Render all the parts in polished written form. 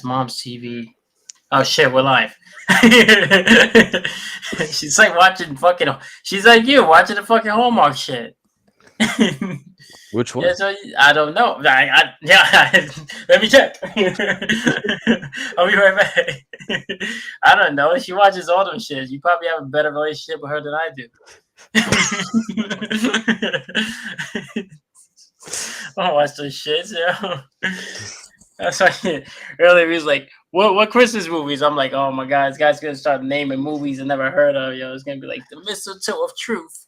mom's TV. Oh shit, we're live. She's like watching fucking. She's like you watching the fucking Hallmark shit. Which one? Yeah, so I don't know. Yeah, let me check. I'll be right back. I don't know. She watches all them shit. You probably have a better relationship with her than I do. I don't watch those shits, yo. That's why earlier he was like, "What Christmas movies?" I'm like, "Oh my god, this guy's gonna start naming movies I never heard of, yo. It's gonna be like the Mistletoe of Truth."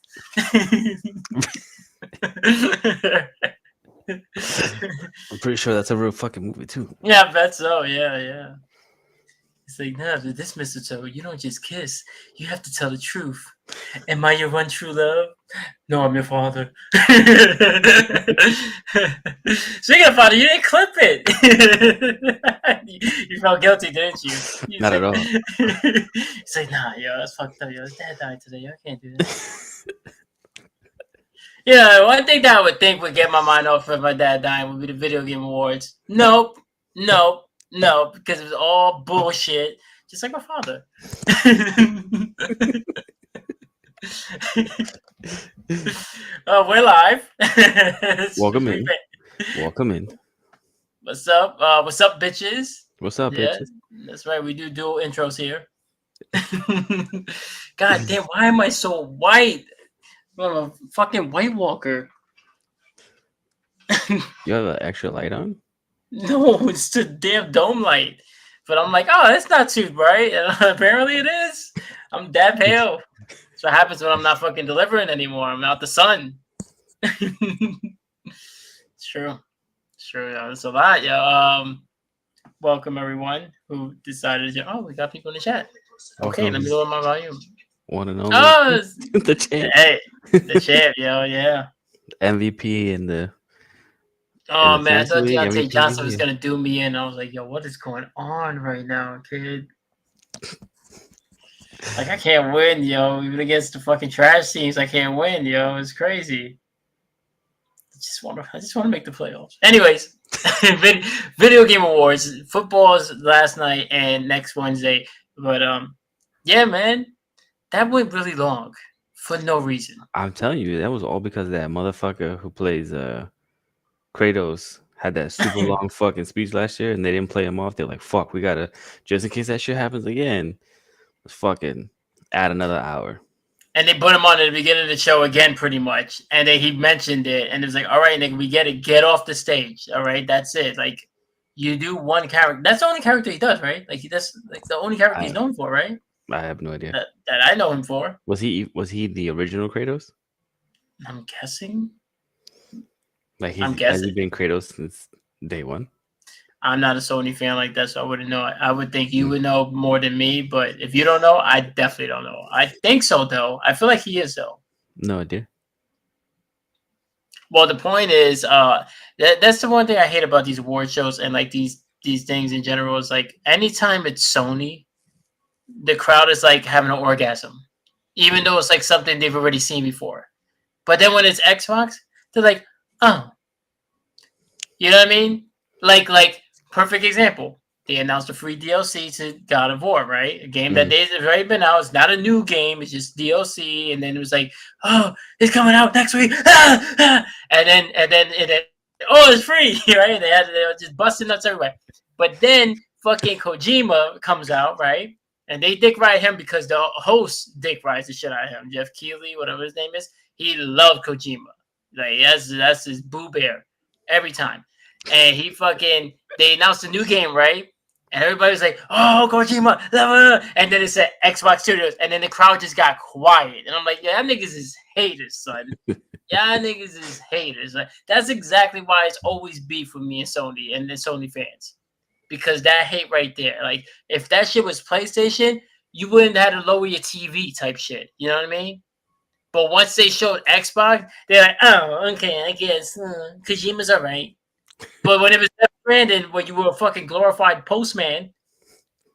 I'm pretty sure that's a real fucking movie too. Yeah, I bet so. Yeah. It's like, no, this mistletoe, you don't just kiss. You have to tell the truth. Am I your one true love? No, I'm your father. Speaking of father, you didn't clip it. You felt guilty, didn't you? Not at all. It's like, nah, yo, that's fucked up. Yo, his dad died today. Yo, I can't do that. Yeah, one thing that I would think would get my mind off of my dad dying would be the video game awards. Nope, because it was all bullshit, just like my father. Oh, we're live. Welcome in. Welcome in. What's up? What's up, bitches? What's up, bitches? That's right. We do dual intros here. God damn, why am I so white? I'm a fucking White Walker. You have an extra light on? No, it's the damn dome light. But I'm like, oh, that's not too bright. And apparently it is. I'm that pale. That's what happens when I'm not fucking delivering anymore. I'm out the sun. It's true. Yeah, that's a lot, yeah. Welcome everyone who decided to. Oh, we got people in the chat. Okay, let me lower my volume. Want to know? Oh, the champ. Hey, the champ, yo, yeah. MVP and the. Oh man, I thought Deontay Johnson was gonna do me in. I was like, yo, what is going on right now, kid? Like, I can't win, yo. Even against the fucking trash teams, I can't win, yo. It's crazy. I just want to make the playoffs. Anyways, video game awards. Football's last night and next Wednesday. But yeah, man, that went really long for no reason. I'm telling you, that was all because of that motherfucker who plays Kratos had that super long fucking speech last year, and they didn't play him off. They're like, "Fuck, we gotta just in case that shit happens again. Let's fucking add another hour." And they put him on at the beginning of the show again, pretty much. And then he mentioned it, and it was like, "All right, nigga, we get it. Get off the stage. All right, that's it. Like, you do one character. That's the only character he does, right? Like, that's like the only character he's known for, right? I have no idea. That I know him for. Was he the original Kratos? I'm guessing. Like, has he been Kratos since day one? I'm not a Sony fan like that, so I wouldn't know. I would think you would know more than me, but if you don't know, I definitely don't know. I think so, though. I feel like he is, though. No idea. Well, the point is, that's the one thing I hate about these award shows and like these things in general is like anytime it's Sony, the crowd is like having an orgasm, even though it's like something they've already seen before. But then when it's Xbox, they're like, oh, you know what I mean? Like perfect example. They announced a free DLC to God of War, right? A game that they've already been out. It's not a new game. It's just DLC. And then it was like, oh, it's coming out next week. And then, oh, it's free, right? They were just busting nuts everywhere. But then fucking Kojima comes out, right? And they dick ride him because the host dick rides the shit out of him. Jeff Keighley, whatever his name is. He loved Kojima. Like, that's his boo bear every time. And they announced a new game, right? And everybody was like, oh, Kojima. And then it said Xbox Studios. And then the crowd just got quiet. And I'm like, yeah, niggas is haters, son. Yeah, niggas is haters. Like, that's exactly why it's always beef with me and Sony and the Sony fans. Because that hate right there. Like, if that shit was PlayStation, you wouldn't have to lower your TV type shit. You know what I mean? But once they showed Xbox, they're like, oh, okay, I guess. Kojima's all right. But when it was Death Stranding, when you were a fucking glorified postman,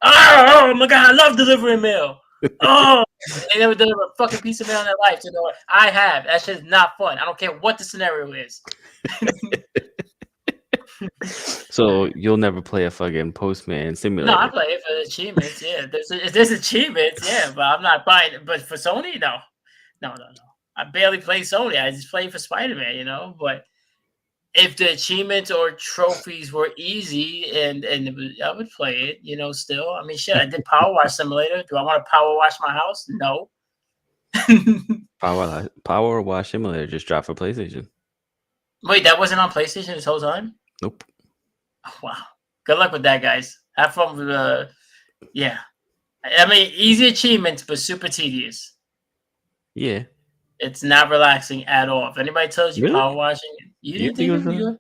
oh my god, I love delivering mail. Oh, they never deliver a fucking piece of mail in their life. You know what? I have. That shit's not fun. I don't care what the scenario is. So you'll never play a fucking Postman No, I simulator. play it for the achievements. Yeah, there's achievements. Yeah, but I'm not buying it. But for Sony, no, no. I barely play Sony. I just play for Spider Man. But if the achievements or trophies were easy and I would play it. Still. I mean, shit. I did Power Wash Simulator. Do I want to power wash my house? No. Power Wash Simulator just dropped for PlayStation. Wait, that wasn't on PlayStation this whole time? Nope. Oh, wow. Good luck with that, guys. Have fun with yeah. I mean, easy achievements, but super tedious. Yeah. It's not relaxing at all. If anybody tells you Really? power washing, you You didn't think think it it was would be good?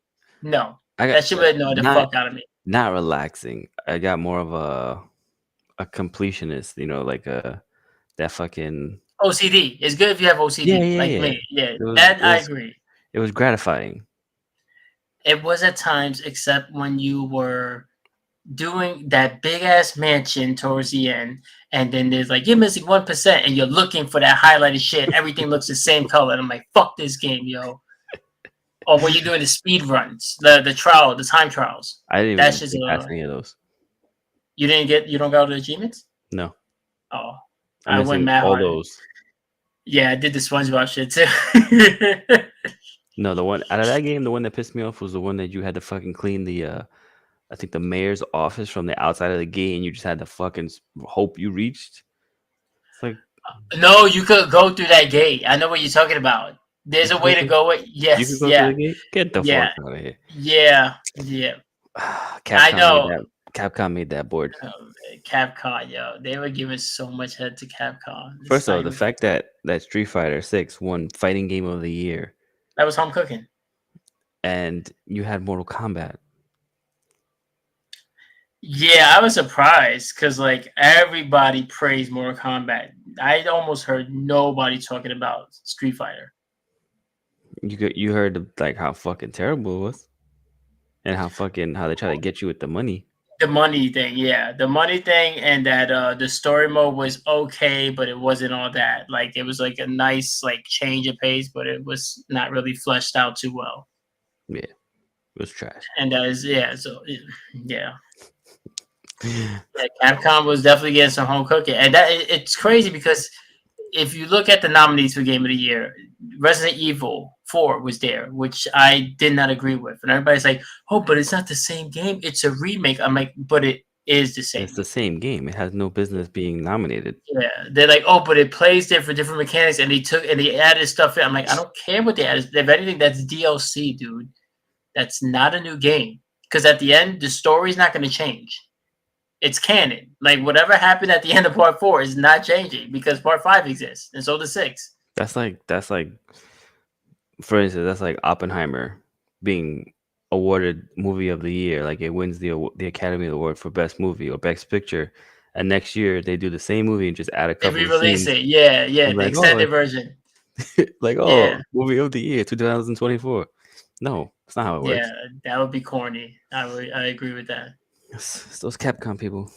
No. I got That shit would annoy the not fuck out of me. not relaxing. I got more of a completionist, like that fucking OCD. It's good if you have yeah, OCD, yeah, like yeah. me. Yeah, It was that it I was agree. it was gratifying. It was at times, except when you were doing that big ass mansion towards the end, and then there's like you're missing 1%, and you're looking for that highlighted shit. Everything looks the same color, and I'm like, fuck this game, yo. Or when you're doing the speed runs, the time trials. I didn't That's even just get past any of those. you don't go to the achievements? No. Oh, I'm I went missing mad all hard. those. Yeah, I did the SpongeBob shit too. No, the one out of that game, the one that pissed me off was the one that you had to fucking clean I think the mayor's office from the outside of the gate, and you just had to fucking hope you reached. It's like No, you could go through that gate. I know what you're talking about. you There's a could go way to through. go. You could Yes, go through yeah, the gate. Get the fuck yeah, out of here. yeah. I Capcom made know. that. Capcom made that board. Capcom, yo, they were giving so much head to Capcom. It's First of not all, the even. fact that Street Fighter 6 won Fighting Game of the Year, That was home cooking. and you had Mortal Kombat. Yeah, I was surprised because like everybody praised Mortal Kombat. I almost heard nobody talking about Street Fighter. You heard like how fucking terrible it was, and how they try to get you with the money. The money thing, yeah, the money thing, and that the story mode was okay, but it wasn't all that. Like it was like a nice like change of pace, but it was not really fleshed out too well. Yeah, it was trash. And that is yeah, so yeah, yeah. Capcom was definitely getting some home cooking, and it's crazy because if you look at the nominees for Game of the Year, Resident Evil 4 was there, which I did not agree with. And everybody's like, oh, but it's not the same game. It's a remake. I'm like, but it is the It's same. the same game. It has no business being nominated. Yeah. They're like, oh, but it plays different mechanics and they added stuff in. I'm like, I don't care what they added. If anything, that's DLC, dude. That's not a new game. Because at the end, the story's not going to change. It's canon. Like whatever happened at the end of part 4 is not changing because part 5 exists. And so does 6. That's like for instance, that's like Oppenheimer being awarded movie of the year. Like it wins the Academy Award for best movie or best picture, and next year they do the same movie and just add a They couple of re-release scenes it. Yeah, and the like oh extended version. like Yeah, oh movie of the year 2024. No, that's not how it yeah, works. that would be corny. I agree with that. It's those Capcom people.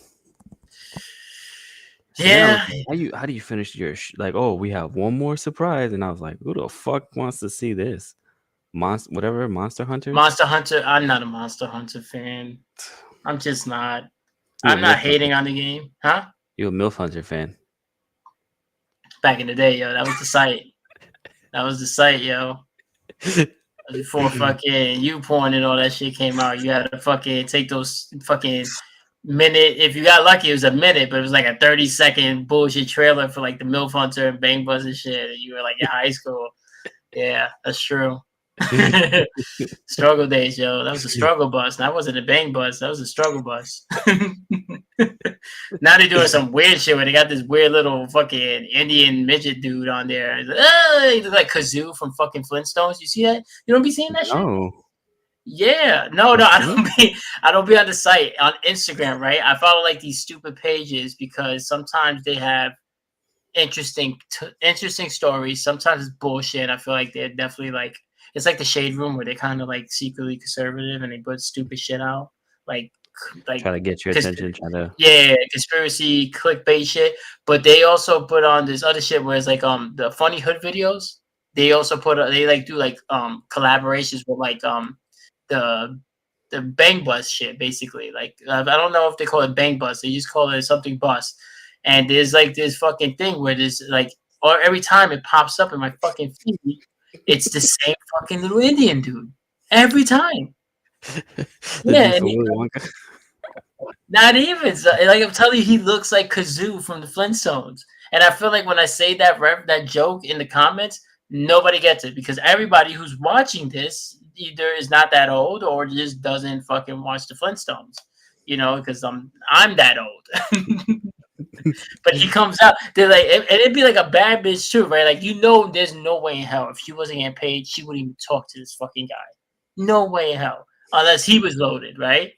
So then I was Yeah, like, how do you finish your like? Oh, we have one more surprise, and I was like, who the fuck wants to see this? Monster Hunters. Monster Hunter. I'm not a Monster Hunter fan. I'm just not. You a I'm not MILF Hunter? hating on the game, huh? You a MILF Hunter fan? Back in the day, yo, that was the site. That was the site, yo. Before fucking you porn and all that shit came out, you had to fucking take those fucking minute. If you got lucky, it was a minute, but it was like a 30-second bullshit trailer for like the MILF Hunter and Bang Buzz and shit. And you were like in high school. Yeah, that's true. Struggle days, yo. That was a struggle bus. That wasn't a bang bus. That was a struggle bus. Now they're doing some weird shit where they got this weird little fucking Indian midget dude on there. He looks like Kazoo from fucking Flintstones. You see that? You don't be seeing that shit? No, Yeah. No, the I fuck? don't be. I don't be on the site on Instagram, right? I follow like these stupid pages because sometimes they have interesting stories. Sometimes it's bullshit. I feel like they're definitely like it's like the shade room where they're kind of like secretly conservative and they put stupid shit out like like Try to get your cons- attention. Try to yeah, conspiracy clickbait shit. But they also put on this other shit where it's like the funny hood videos. They also put they like do like collaborations with like the the bang bus shit, basically. Like I don't know if they call it bang bus, they just call it something bus. And there's like this fucking thing where there's like, or every time it pops up in my fucking feed, it's the same fucking little Indian dude every time. The Yeah, dude and from Willy Wonka. not even so, like I'm telling you, he looks like Kazoo from the Flintstones. And I feel like when I say that joke in the comments, nobody gets it because everybody who's watching this either is not that old or just doesn't fucking watch the Flintstones. You know, because I'm that old. But he comes out, they're like, and it'd be like a bad bitch too, right? Like there's no way in hell if she wasn't getting paid, she wouldn't even talk to this fucking guy. No way in hell, unless he was loaded, right?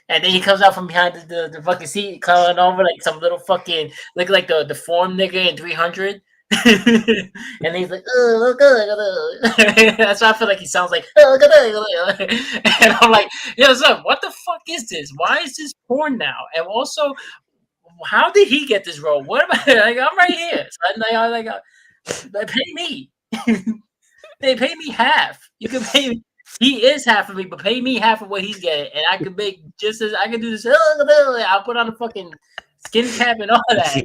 And then he comes out from behind the fucking seat, calling over like some little fucking look like the form nigga in 300. And he's like, oh, good. That's why I feel like he sounds like, oh, good. And I'm like, yo, son, what the fuck is this? Why is this porn now? And also, how did he get this role? What am I like? I'm right here. So they pay me. They pay me half. You can pay me. He is half of me, but pay me half of what he's getting, and I could make just as I can do this. I'll put on a fucking skin cap and all that.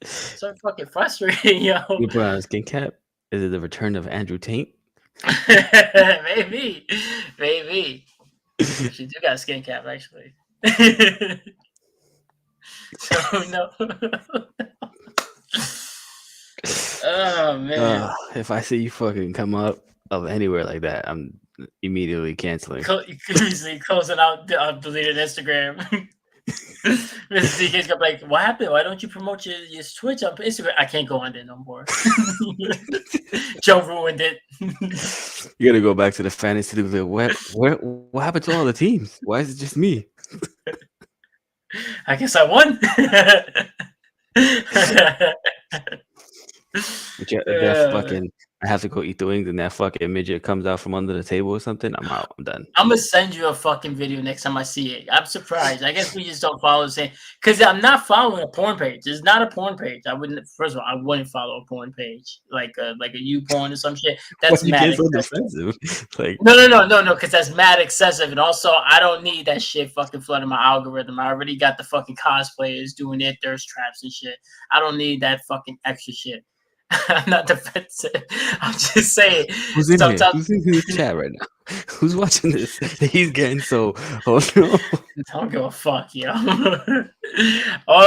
So fucking frustrating, yo. You put on a skin cap. Is it the return of Andrew Tate? Maybe. She do got a skin cap actually. So no. Oh man! If I see you fucking come up of anywhere like that, I'm immediately canceling. Easily closing out deleted Instagram. Mr. DK's gonna be like, what happened? Why don't you promote your Twitch on Instagram? I can't go on there no more. Joe ruined it. You gotta go back to the fantasy league. What happened to all the teams? Why is it just me? I guess I won. But yeah, that fucking, I have to go eat the wings, and that fucking midget comes out from under the table or something. I'm out. I'm done. I'm gonna send you a fucking video next time I see it. I'm surprised. I guess we just don't follow the same because I'm not following a porn page. It's not a porn page. I wouldn't. First of all, I wouldn't follow a porn page like a you porn or some shit. That's mad so excessive. defensive. Like No, because that's mad excessive. And also, I don't need that shit fucking flooding my algorithm. I already got the fucking cosplayers doing their thirst traps and shit. I don't need that fucking extra shit. I'm not defensive. I'm just saying. Who's in here? Who's in the chat right now? Who's watching this? He's getting so. Oh no! Don't give a fuck, yo. All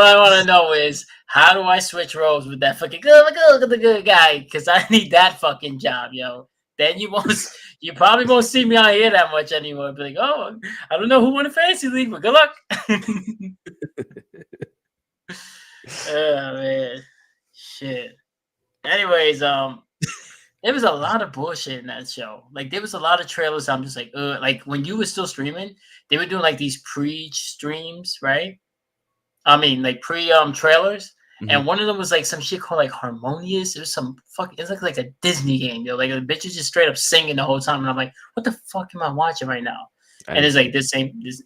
I want to know is how do I switch roles with that fucking good guy? Because I need that fucking job, yo. Then you probably won't see me out here that much anymore. Be like, oh, I don't know who won the fantasy league, but good luck. Oh man, shit. Anyways, there was a lot of bullshit in that show. Like there was a lot of trailers. I'm just like, like when you were still streaming, they were doing like these pre-streams, right? I mean, like trailers. Mm-hmm. And one of them was like some shit called like Harmonious. It was some fucking. It's like a Disney game, yo. Like the bitch is just straight up singing the whole time, and I'm like, what the fuck am I watching right now? And it's like this.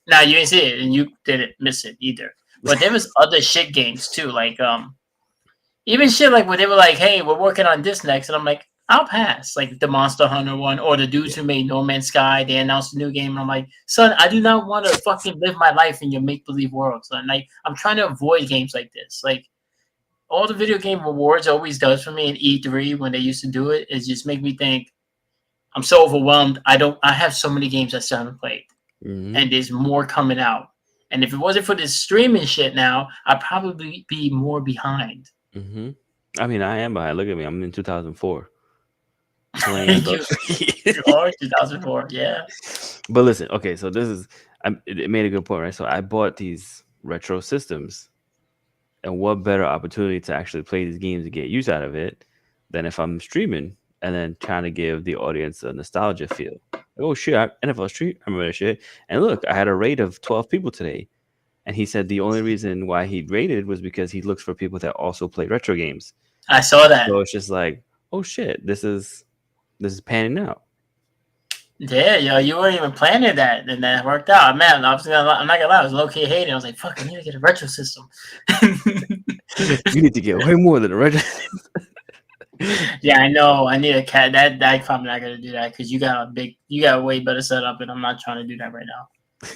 Nah, you ain't see it, and you didn't miss it either. But there was other shit games too, like even shit like where they were like, hey, we're working on this next. And I'm like, I'll pass. Like the Monster Hunter one or the dudes who made No Man's Sky. They announced a new game. And I'm like, son, I do not want to fucking live my life in your make-believe world. So like, I'm trying to avoid games like this. Like all the video game rewards always does for me in E3 when they used to do it is just make me think I'm so overwhelmed. I have so many games I still haven't played. Mm-hmm. And there's more coming out. And if it wasn't for this streaming shit now, I'd probably be more behind. Mm-hmm. I mean, I am behind. Look at me. I'm in 2004. You are 2004, yeah. But listen, okay, so this is, it made a good point, right? So I bought these retro systems, and what better opportunity to actually play these games and get use out of it than if I'm streaming and then trying to give the audience a nostalgia feel. Like, oh shit, NFL Street, I remember that shit. And look, I had a raid of 12 people today. And he said the only reason why he rated was because he looks for people that also play retro games. I saw that. So it's just like, oh shit, this is panning out. Yeah, yo, you weren't even planning that, and that worked out. Man, I'm not gonna lie, I was low key hating. I was like, fuck, I need to get a retro system. You need to get way more than a retro. Yeah, I know. I need a cat. That probably not gonna do that because you got a way better setup, and I'm not trying to do that right now.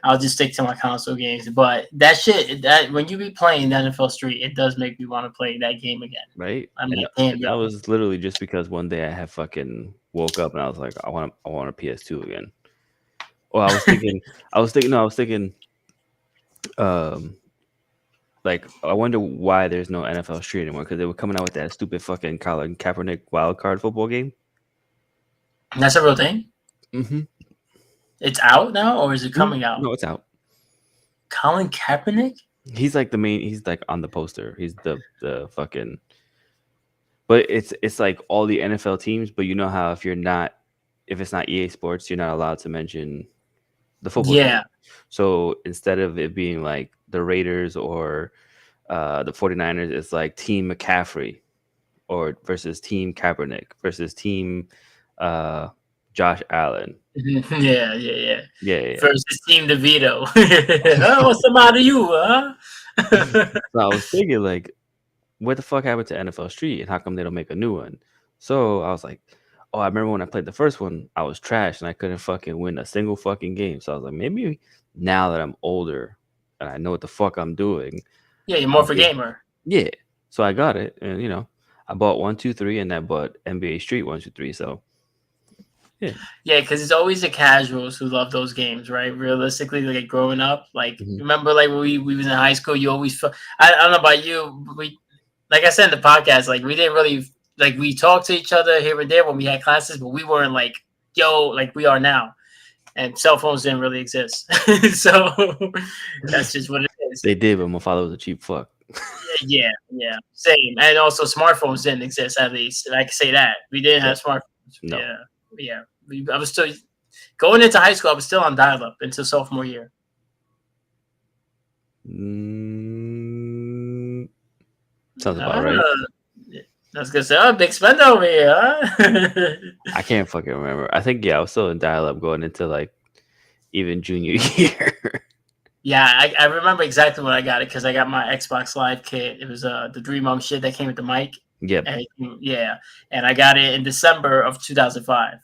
I'll just stick to my console games. But that shit, that when you be playing NFL Street, it does make me want to play that game again. Right? I'm And like, damn, and that yo. was literally just because one day I had fucking woke up and I was like, I want a PS2 again. Well, I was thinking, um, like I wonder why there's no NFL Street anymore because they were coming out with that stupid fucking Colin Kaepernick wild card football game. That's a real thing. Mm-hmm. It's out now, or is it Mm, coming out? no, it's out. Colin Kaepernick. He's like the main. He's like on the poster. He's the fucking. But it's like all the NFL teams. But you know how if it's not EA Sports, you're not allowed to mention the football team. Yeah. So instead of it being like the Raiders or the 49ers, it's like Team McCaffrey or versus Team Kaepernick versus Team uh, Josh Allen. Yeah, yeah, yeah. Yeah, yeah, yeah. Versus Team DeVito. Oh, what's the matter, you, huh? So I was thinking like, what the fuck happened to NFL Street and how come they don't make a new one? So I was like, oh, I remember when I played the first one, I was trash and I couldn't fucking win a single fucking game. So I was like, maybe now that I'm older and I know what the fuck I'm doing, Yeah, you're more I'll for be gamer. yeah. So I got it, and I bought 1, 2, 3, and I bought NBA Street 1, 2, 3. So yeah. Yeah, because it's always the casuals who love those games, right? Realistically, like growing up, like Mhm. remember, like when we was in high school, you always felt. I don't know about you, but we, like I said in the podcast, like we didn't really like we talked to each other here and there when we had classes, but we weren't like yo like we are now, and cell phones didn't really exist, so that's just what it is. They did, but my father was a cheap fuck. Yeah, yeah, same. And also, smartphones didn't exist. At least I can say that we didn't Yeah. have smartphones. No. Yeah, yeah. I was still going into high school. I was still on dial-up until sophomore year. Mm, sounds about Ah, right. I was gonna say, oh, big spender over here, huh? I can't fucking remember. I think I was still in dial up going into like even junior year. Yeah, I remember exactly when I got it because I got my Xbox Live kit. It was the Dream Mom shit that came with the mic. Yep. And, yeah, and I got it in December of 2005.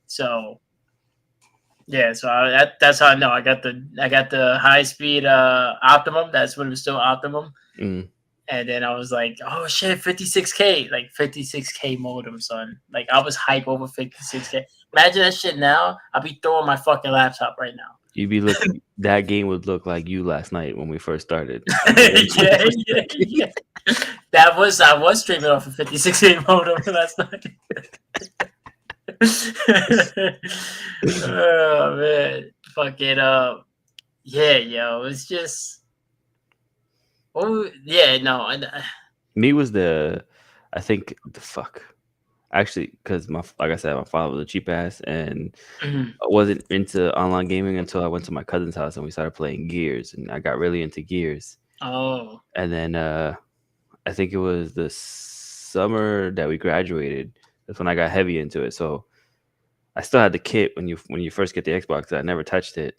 So yeah, so that's how I know I got the high speed optimum. That's when it was still optimum. Mm. And then I was like, oh shit, 56K, like 56K modem, son. Like I was hype over 56K. Imagine that shit now. I'll be throwing my fucking laptop right now. You'd be looking. That game would look like you last night when we first started. Yeah, yeah, yeah. I was streaming off a 56K modem last night. Oh man, fuck it up. Yeah, yo, it's just. Oh yeah, no. Me was I think the fuck. Actually, because like I said, my father was a cheap ass, and Mhm. I wasn't into online gaming until I went to my cousin's house and we started playing Gears, and I got really into Gears. Oh, And then I think it was the summer that we graduated. That's when I got heavy into it. So I still had the kit when you first get the Xbox. I never touched it.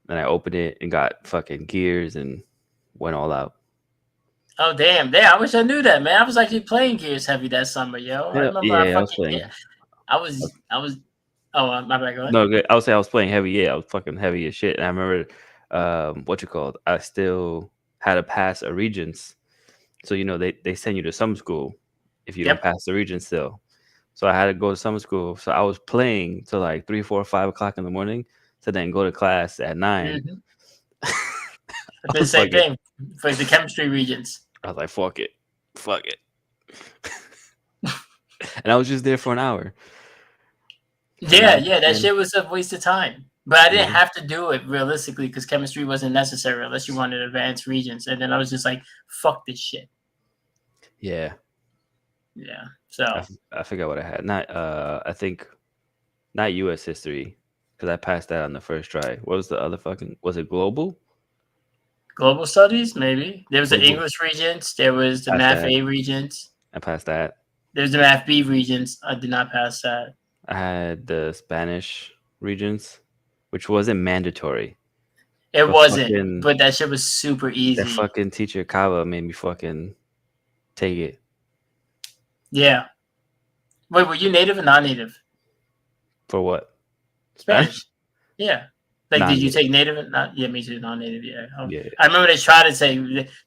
And I opened it and got fucking Gears and went all out. oh, damn! Damn, I wish I knew that, man. I was actually playing Gears heavy that summer, yo. I Yeah, remember I yeah, I was fucking playing. yeah. I was. Oh, my bad. Go ahead. No, good. I would say I was playing heavy. Yeah, I was fucking heavy as shit. And I remember, what you called. I still had to pass a regents. So they send you to summer school if you don't Yep. pass the regents still. So I had to go to summer school. So I was playing till like 3, 4, 5 o'clock in the morning. To then go to class at 9. Mm-hmm. I I did the was same fucking. thing for the chemistry regions. I was like, fuck it, and I was just there for an hour. And I Yeah, was yeah, that playing. shit was a waste of time. But I didn't Mhm. have to do it realistically because chemistry wasn't necessary unless you wanted advanced regions. And then I was just like, fuck this shit. Yeah, Yeah. So I forgot what I had. Not I think not U.S. history because I passed that on the first try. What was the other fucking? Was it global? global studies, maybe. There was the Global. English regions. There was the Passed Math that. A regions. I passed that. There's the Math B regions. I did not pass that. I had the Spanish regions, which wasn't mandatory, It but wasn't, fucking but that shit was super that easy. fucking teacher Kava made me fucking take it. Yeah. Wait, were you native or non-native? For what? Spanish. Spanish? Yeah. Like, did you Non-native. take native? And not. Yeah, me too. Non-native. Yeah. Yeah. I remember they tried to say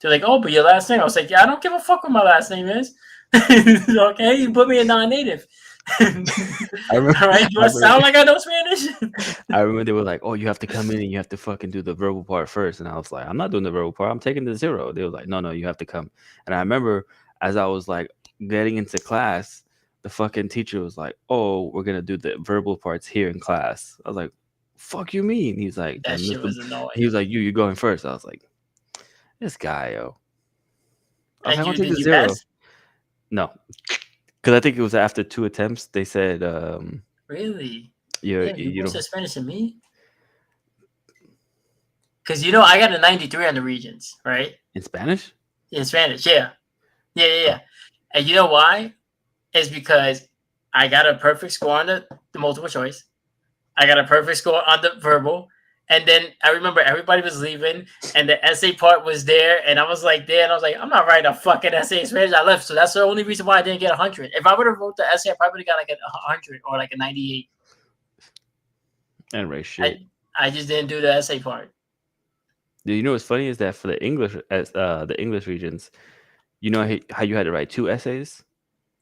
they're like, "Oh, but your last name." I was like, "Yeah, I don't give a fuck what my last name is." Okay, you put me in non-native. I remember. All right. Do I I remember. sound like I know Spanish? I remember they were like, "Oh, you have to come in and you have to fucking do the verbal part first." And I was like, "I'm not doing the verbal part. I'm taking the zero." They were like, "No, no, you have to come." And I remember as I was like getting into class, the fucking teacher was like, "Oh, we're gonna do the verbal parts here in class." I was like, "Fuck you mean?" He's like, That "Then shit Mr." was He was annoying. like, "You going first?" I was like, "This guy, yo." I was like, And "I'm gonna you take the did you zero." pass? No, because I think it was after 2 attempts. They said, Really? "You, Damn, you you worse know, at Spanish than me. Because I got a 93 on the regions, right? in Spanish." In Spanish, yeah, yeah, yeah, Oh, yeah. And you know why? It's because I got a perfect score on the multiple choice. I got a perfect score on the verbal. And then I remember everybody was leaving and the essay part was there. And I was like, there. And I was like, I'm not writing a fucking essay in Spanish. I left. So that's the only reason why I didn't get 100. If I would have wrote the essay, I probably would have got like a 100 or like a 98. and right shit. I just didn't do the essay part. You know what's funny is that for the English as the English regions, you know how you had to write 2 essays?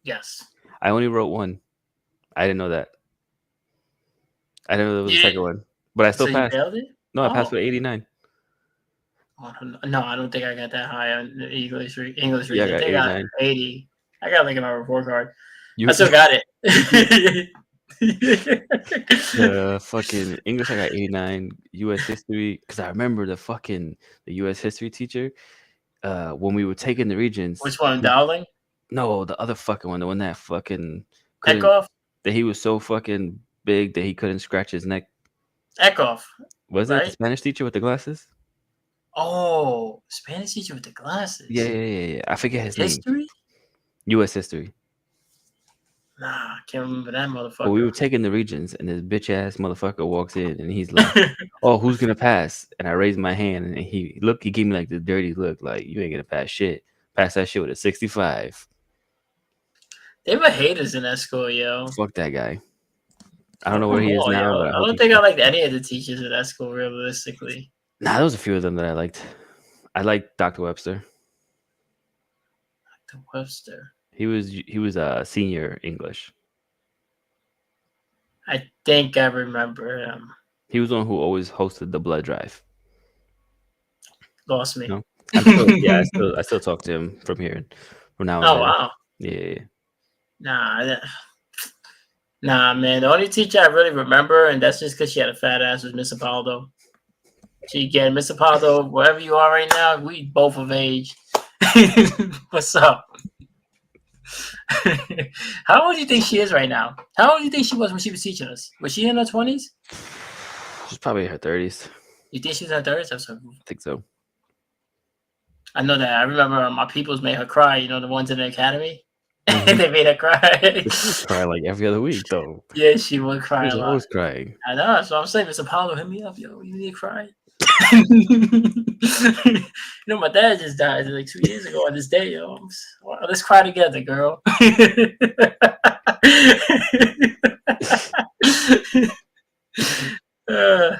Yes. I only wrote one. I didn't know that. I didn't know there was You a second didn't. one, but I still So you passed. failed it? No, I passed Oh. with 89. No, I don't think I got that high on the English Yeah, I region. I got think I got 89. 80. I got like in my report card. I You still got you it. the fucking English I got 89. U.S. history because I remember the U.S. history teacher. When we were taking the regions, Which one, Dowling? no, the other fucking one, the one that fucking couldn't Eckhoff? that he was so fucking big that he couldn't scratch his neck. Eckhoff, Was it the right? Spanish teacher with the glasses? Oh, Spanish teacher with the Yeah, glasses. yeah, yeah, yeah. I forget his name. History? U.S. history. Nah, I can't remember that But we were motherfucker. taking the regions, and this bitch ass motherfucker walks in, and he's like, "Oh, who's gonna pass?" And I raised my hand, and he gave me like the dirty look, like you ain't gonna pass shit. Pass that shit with a 65. They were haters in that school, yo. Fuck that guy. I don't Fuck know where them he is all, now, yo. but I I hope don't he's think I fucking. liked any of the teachers in that school, realistically. Nah, there was a few of them that I liked. I liked Dr. Webster. The Webster. He was a senior English. I think I remember him. He was the one who always hosted the blood drive. Lost me. No, I'm still yeah, I still talk to him from now and Oh then. wow. Yeah, yeah, yeah. Nah, nah, man. The only teacher I really remember, and that's just because she had a fat ass, was Miss Apollo. She again, Miss Apollo, wherever you are right now, we both of age. What's up? How old do you think she is right now? How old do you think she was when she was teaching us? Was she in her 20s? She's probably in her 30s. You think she's in her 30s? I think so. I know that. I remember my peoples made her cry. You know, the ones in the academy? Hmm. They made her cry. But she was crying like every other week, though. Yeah, she would She cry was a lot. always crying. I know. That's what I'm saying. Miss Apollo, hit me up, yo. You need to cry. You know, my dad just died like 2 years ago on this day, yo. Well, let's cry together, girl. uh,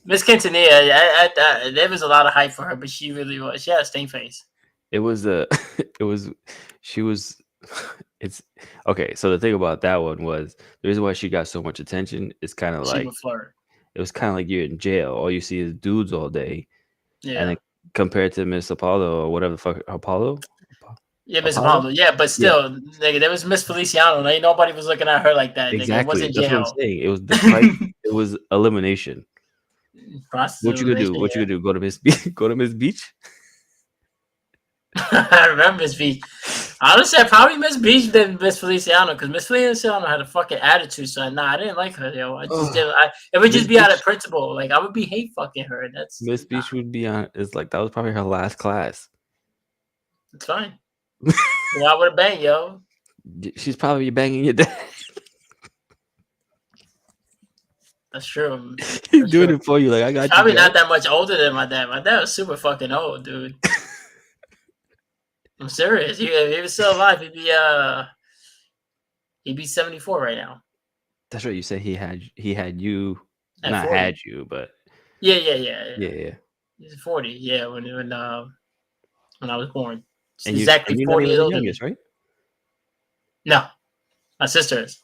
Miss Quintanilla, there was a lot of hype for her, but she really was. She had a stink face. It was it was she was it's okay. So the thing about that one was the reason why she got so much attention is kind of She like would flirt. it was kind of like you're in jail. All you see is dudes all day, and Yeah. then compared to Miss Apollo or whatever the fuck Apollo, Yeah, Miss Apollo, Apollo. Yeah, but yeah, still, nigga, there was Miss Feliciano. Ain't nobody was looking at her like that, nigga. It exactly. wasn't That's what I'm jail. saying. It was the price. It was elimination. What you gonna do? Prostitution, What you yeah. gonna do? Go to go to Miss Beach? I remember Miss Beach. Honestly, I probably Miss Beach than Miss Feliciano because Miss Feliciano had a fucking attitude. So nah, I didn't like her. Yo, I just Oh, didn't. It would Miss just be out of Beach. principle. Like I would be hate fucking her. That's Miss nah. Beach would be on. It's like that was probably her last class. It's fine. Go out with a bang, yo. She's probably banging your dad. That's true. He's That's doing true. it for you. Like I She's got you, probably girl. not that much older than my dad. My dad was super fucking old, dude. I'm serious. If he was still alive, he'd be 74 right now That's right. You said he had you, at not 40. had you, but Yeah. yeah, yeah. He's 40. Yeah, when I was born, it's And exactly you're not 40 even years the older than me. youngest, right? No, my sister is.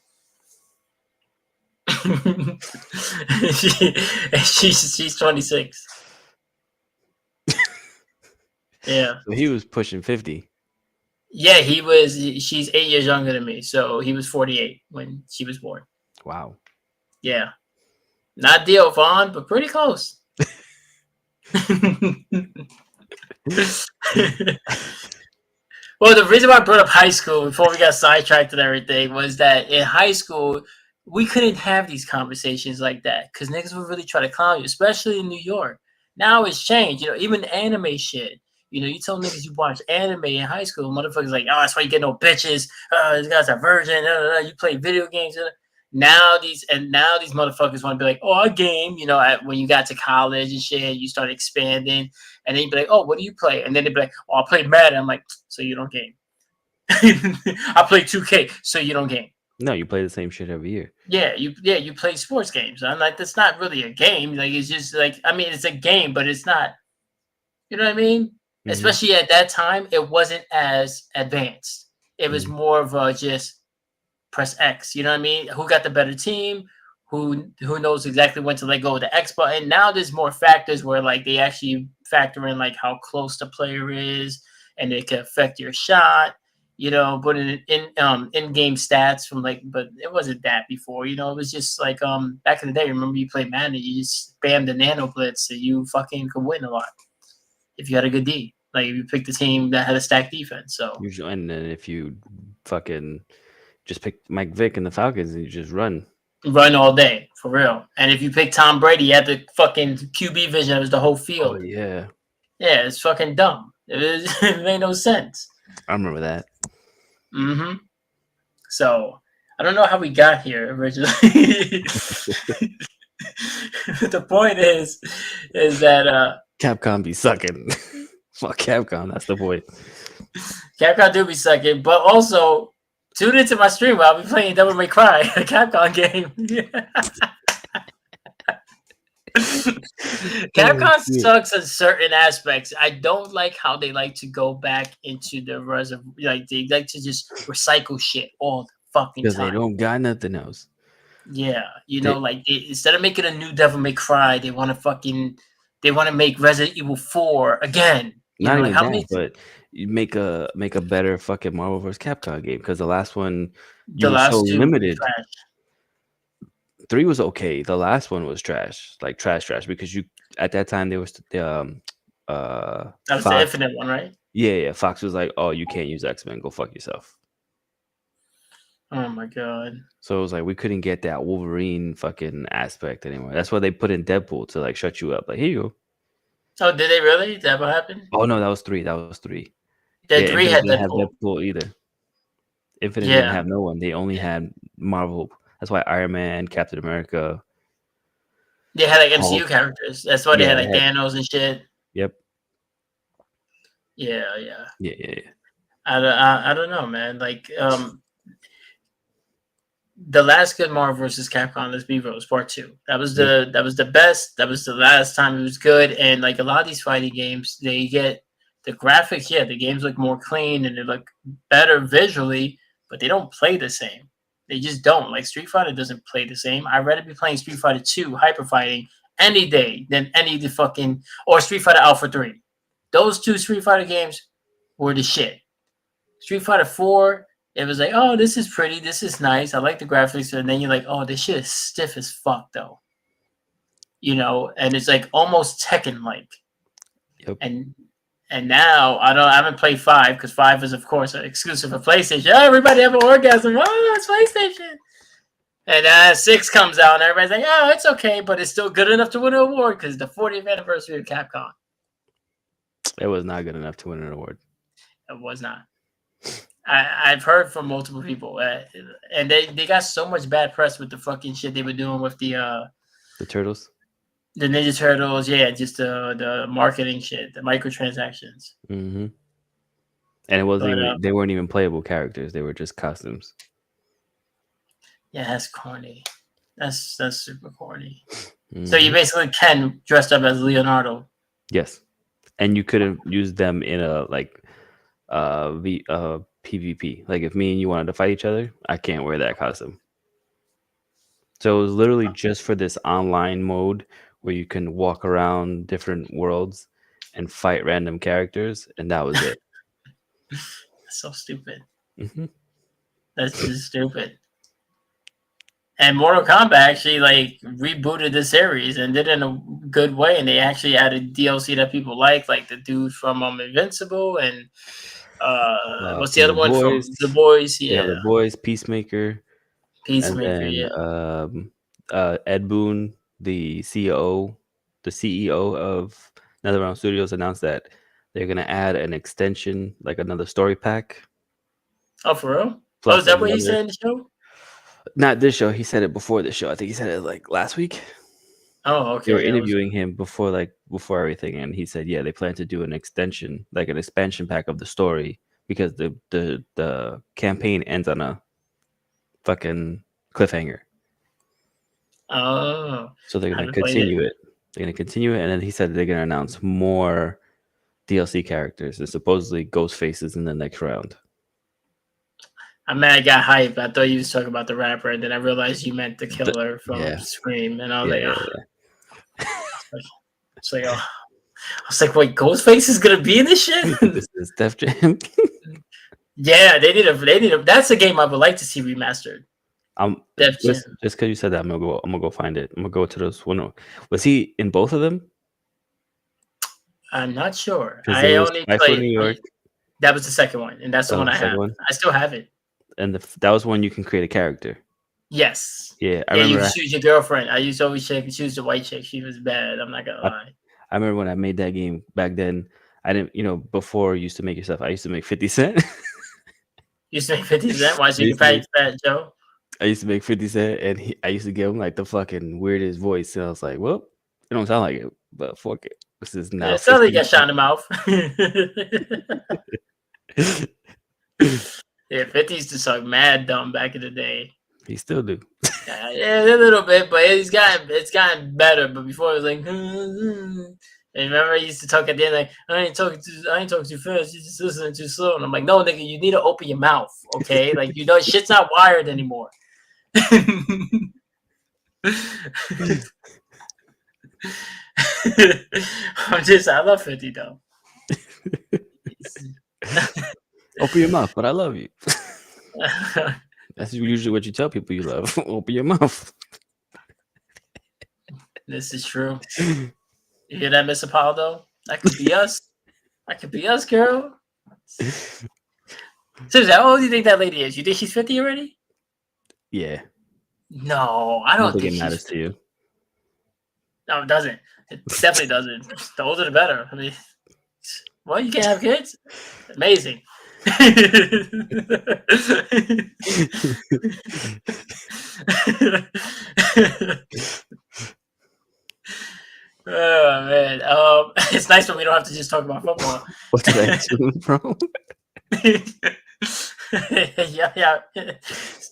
she, she's 26. Yeah. So he was pushing 50. Yeah, he was. She's 8 years younger than me, so he was 48 when she was born. Wow. Yeah, not Theo Vaughn, but pretty close. Well, the reason why I brought up high school before we got sidetracked and everything was that in high school we couldn't have these conversations like that because niggas would really try to clown you, especially in New York. Now it's changed, even anime shit. You tell niggas you watch anime in high school, motherfuckers like, oh, that's why you get no bitches. This guy's a virgin. You play video games. Now these motherfuckers want to be like, oh, I game. When you got to college and shit, you start expanding, and then you be like, oh, what do you play? And then they be like, oh, I play Madden. I'm like, so you don't game. I play 2K, so you don't game. No, you play the same shit every year. You play sports games. I'm like, that's not really a game. Like, it's just like, I mean, it's a game, but it's not. You know what I mean? Hmm. Especially at that time, it wasn't as advanced. It was Hmm. more of a just press X. You know what I mean? Who got the better team? Who knows exactly when to let go of the X button? Now there's more factors where like they actually factor in like how close the player is, and it can affect your shot. But in game stats from like, but it wasn't that before. It was just like back in the day. Remember you played Madden, you just spam the nano blitz, so you fucking could win a lot if you had a good D. Like if you picked a team that had a stacked defense. So Usually, and then if you fucking just pick Mike Vick and the Falcons and you just run. run all day for real. And if you pick Tom Brady, you had the fucking QB vision. It was the whole Oh field. yeah, Yeah, it's fucking dumb. It made no sense. I remember that. Hmm. So I don't know how we got here originally. The point is that Capcom be sucking. Fuck Capcom. That's the point. Capcom do be sucking, but also tune into my stream where I'll be playing Devil May Cry, a Capcom game. Oh, Capcom shit. sucks in certain aspects. I don't like how they like to go back into the like they like to just recycle shit all the fucking Because they time. don't got nothing else. Yeah, They, like instead of making a new Devil May Cry, they want to make Resident Evil 4 again. not Like even how that, many but you make a better fucking Marvel vs. Capcom game. Because the last one, you the were so last two were limited. trash. 3 was okay. The last one was trash, like trash. Because you at that time there was the That was the Fox. Infinite one, right? Yeah. Fox was like, oh, you can't use X-Men. Go fuck yourself. Oh my god. So it was like we couldn't get that Wolverine fucking aspect anymore. That's why they put in Deadpool to like shut you up. Like, here you go. Oh, did they really? Is that what happened? Oh no, that was 3. That was 3. The Yeah, three Infinite had didn't have Deadpool. Deadpool either. Infinite didn't Yeah. have no one. They only had Marvel. That's why Iron Man, Captain America, They had like MCU Hulk. characters. That's why they Yeah, had they like had. Thanos and shit. Yep. Yeah. Yeah. I don't know, man. Like the last good Marvel versus Capcom, let's be real, was part two. Yep. That was the best. That was the last time it was good. And like a lot of these fighting games, they get the graphics. Yeah, the games look more clean and they look better visually, but they don't play the same. They just don't. Like Street Fighter doesn't play the same. I'd rather be playing Street Fighter 2 Hyper Fighting any day than any of the fucking or Street Fighter Alpha 3. Those two Street Fighter games were the shit. Street Fighter 4, it was like, oh, this is pretty, this is nice, I like the graphics, and then you're like, oh, this shit is stiff as fuck though. And it's like almost Tekken like. Yep. And now I haven't played 5 because 5 is of course exclusive for PlayStation. Oh, everybody have an orgasm. Oh, it's PlayStation. And 6 comes out and everybody's like, oh, it's okay, but it's still good enough to win an award because the 40th anniversary of Capcom. It was not good enough to win an award. It was not. I've heard from multiple people, and they got so much bad press with the fucking shit they were doing with the Turtles. the Ninja Turtles, yeah, just the marketing shit, the microtransactions. Mm-hmm. And it wasn't But even they weren't even playable characters. They were just costumes. yeah, that's corny. That's super corny. So you Hmm. basically can dressed up as Leonardo. Yes, and you couldn't use them in a like PvP. Like if me and you wanted to fight each other, I can't wear that costume. So it was literally just for this online mode where you can walk around different worlds and fight random characters, and that was it. That's so stupid. Hmm. That's just stupid. And Mortal Kombat actually like rebooted the series and did it in a good way. And they actually added DLC that people like the dude from Invincible and what's the From other the one boys, from The Boys? yeah, Yeah, the boys, Peacemaker, and Peacemaker. then Yeah. Ed Boon, the CEO of NetherRealm Studios, announced that they're gonna add an extension, like another story pack, Oh, for real? Oh, is plus that what he another. said in the show? Not this show. He said it before this show. I think he said it like last week. Oh, They were okay. I was. interviewing him before everything, and he said, yeah, they plan to do an extension, like an expansion pack of the story, because the campaign ends on a fucking cliffhanger. Oh, So they're I gonna haven't played it. continue it. They're gonna continue it, and then he said they're gonna announce more DLC characters, and supposedly ghost faces in the next round. I'm mad I got hype. I thought you was talking about the rapper, and then I realized you meant the The- killer from yeah, Scream, and I was yeah, like, yeah, oh, yeah. it's like, oh. I was like, wait, Ghostface is gonna be in this shit? This is Def Jam. Yeah, they need a. That's a game I would like to see remastered. I'm Def just Jam. just because you said that, I'm gonna go find it. I'm gonna go to those one. Was he in both of them? I'm not sure. Because I there was only Life for played. New York. That was the second one, and that's the That one was I the second have. one, I still have it. and that was one you can create a character. Yes. Yeah, I Yeah, you remember. can choose your girlfriend. I used to always choose the white chick. She was bad. I'm not gonna I, lie. I remember when I made that game back then. I didn't, before you used to make yourself. I used to make 50 Cent. You used to make 50 Cent. Why I so you can used to make pay Fat Joe? I used to make 50 Cent, and I used to give him like the fucking weirdest voice. And I was like, well, it don't sound like it, but fuck it. This is now It sounds like you 50. got shot in the mouth. Yeah, 50 used to suck mad dumb back in the day. He still do. Yeah, a little bit, but it's gotten better. But before it was like, and remember I used to talk at the end like I ain't talking too fast, you just listening too slow. And I'm like, no, nigga, you need to open your mouth, okay? Like shit's not wired anymore. I love 50 though. Open your mouth, but I love you. That's usually what you tell people you love. Open your mouth. This is true. You hear that, Miss Apollo? That could be us. That could be us, girl. Seriously, how old do you think that lady is? You think she's 50 already? Yeah. No, I I don't don't think think it she's matters to 50. you. No, it doesn't. It definitely doesn't. The older the better. I mean, well, you can't have kids? Amazing. Oh man, it's nice when we don't have to just talk about football. What's that tune from? Yeah.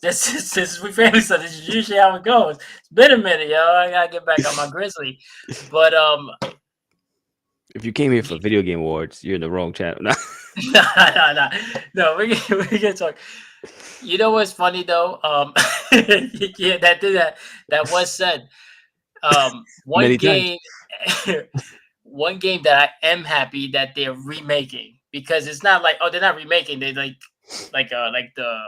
This is we family stuff. This is usually how it goes. It's been a minute, yo. I gotta get back on my grizzly. But If you came here for video game awards, you're in the wrong channel. no. We can talk. You know what's funny though? Yeah, that was said. One Many times. game, one game that I am happy that they're remaking because it's not like they're not remaking. They like the.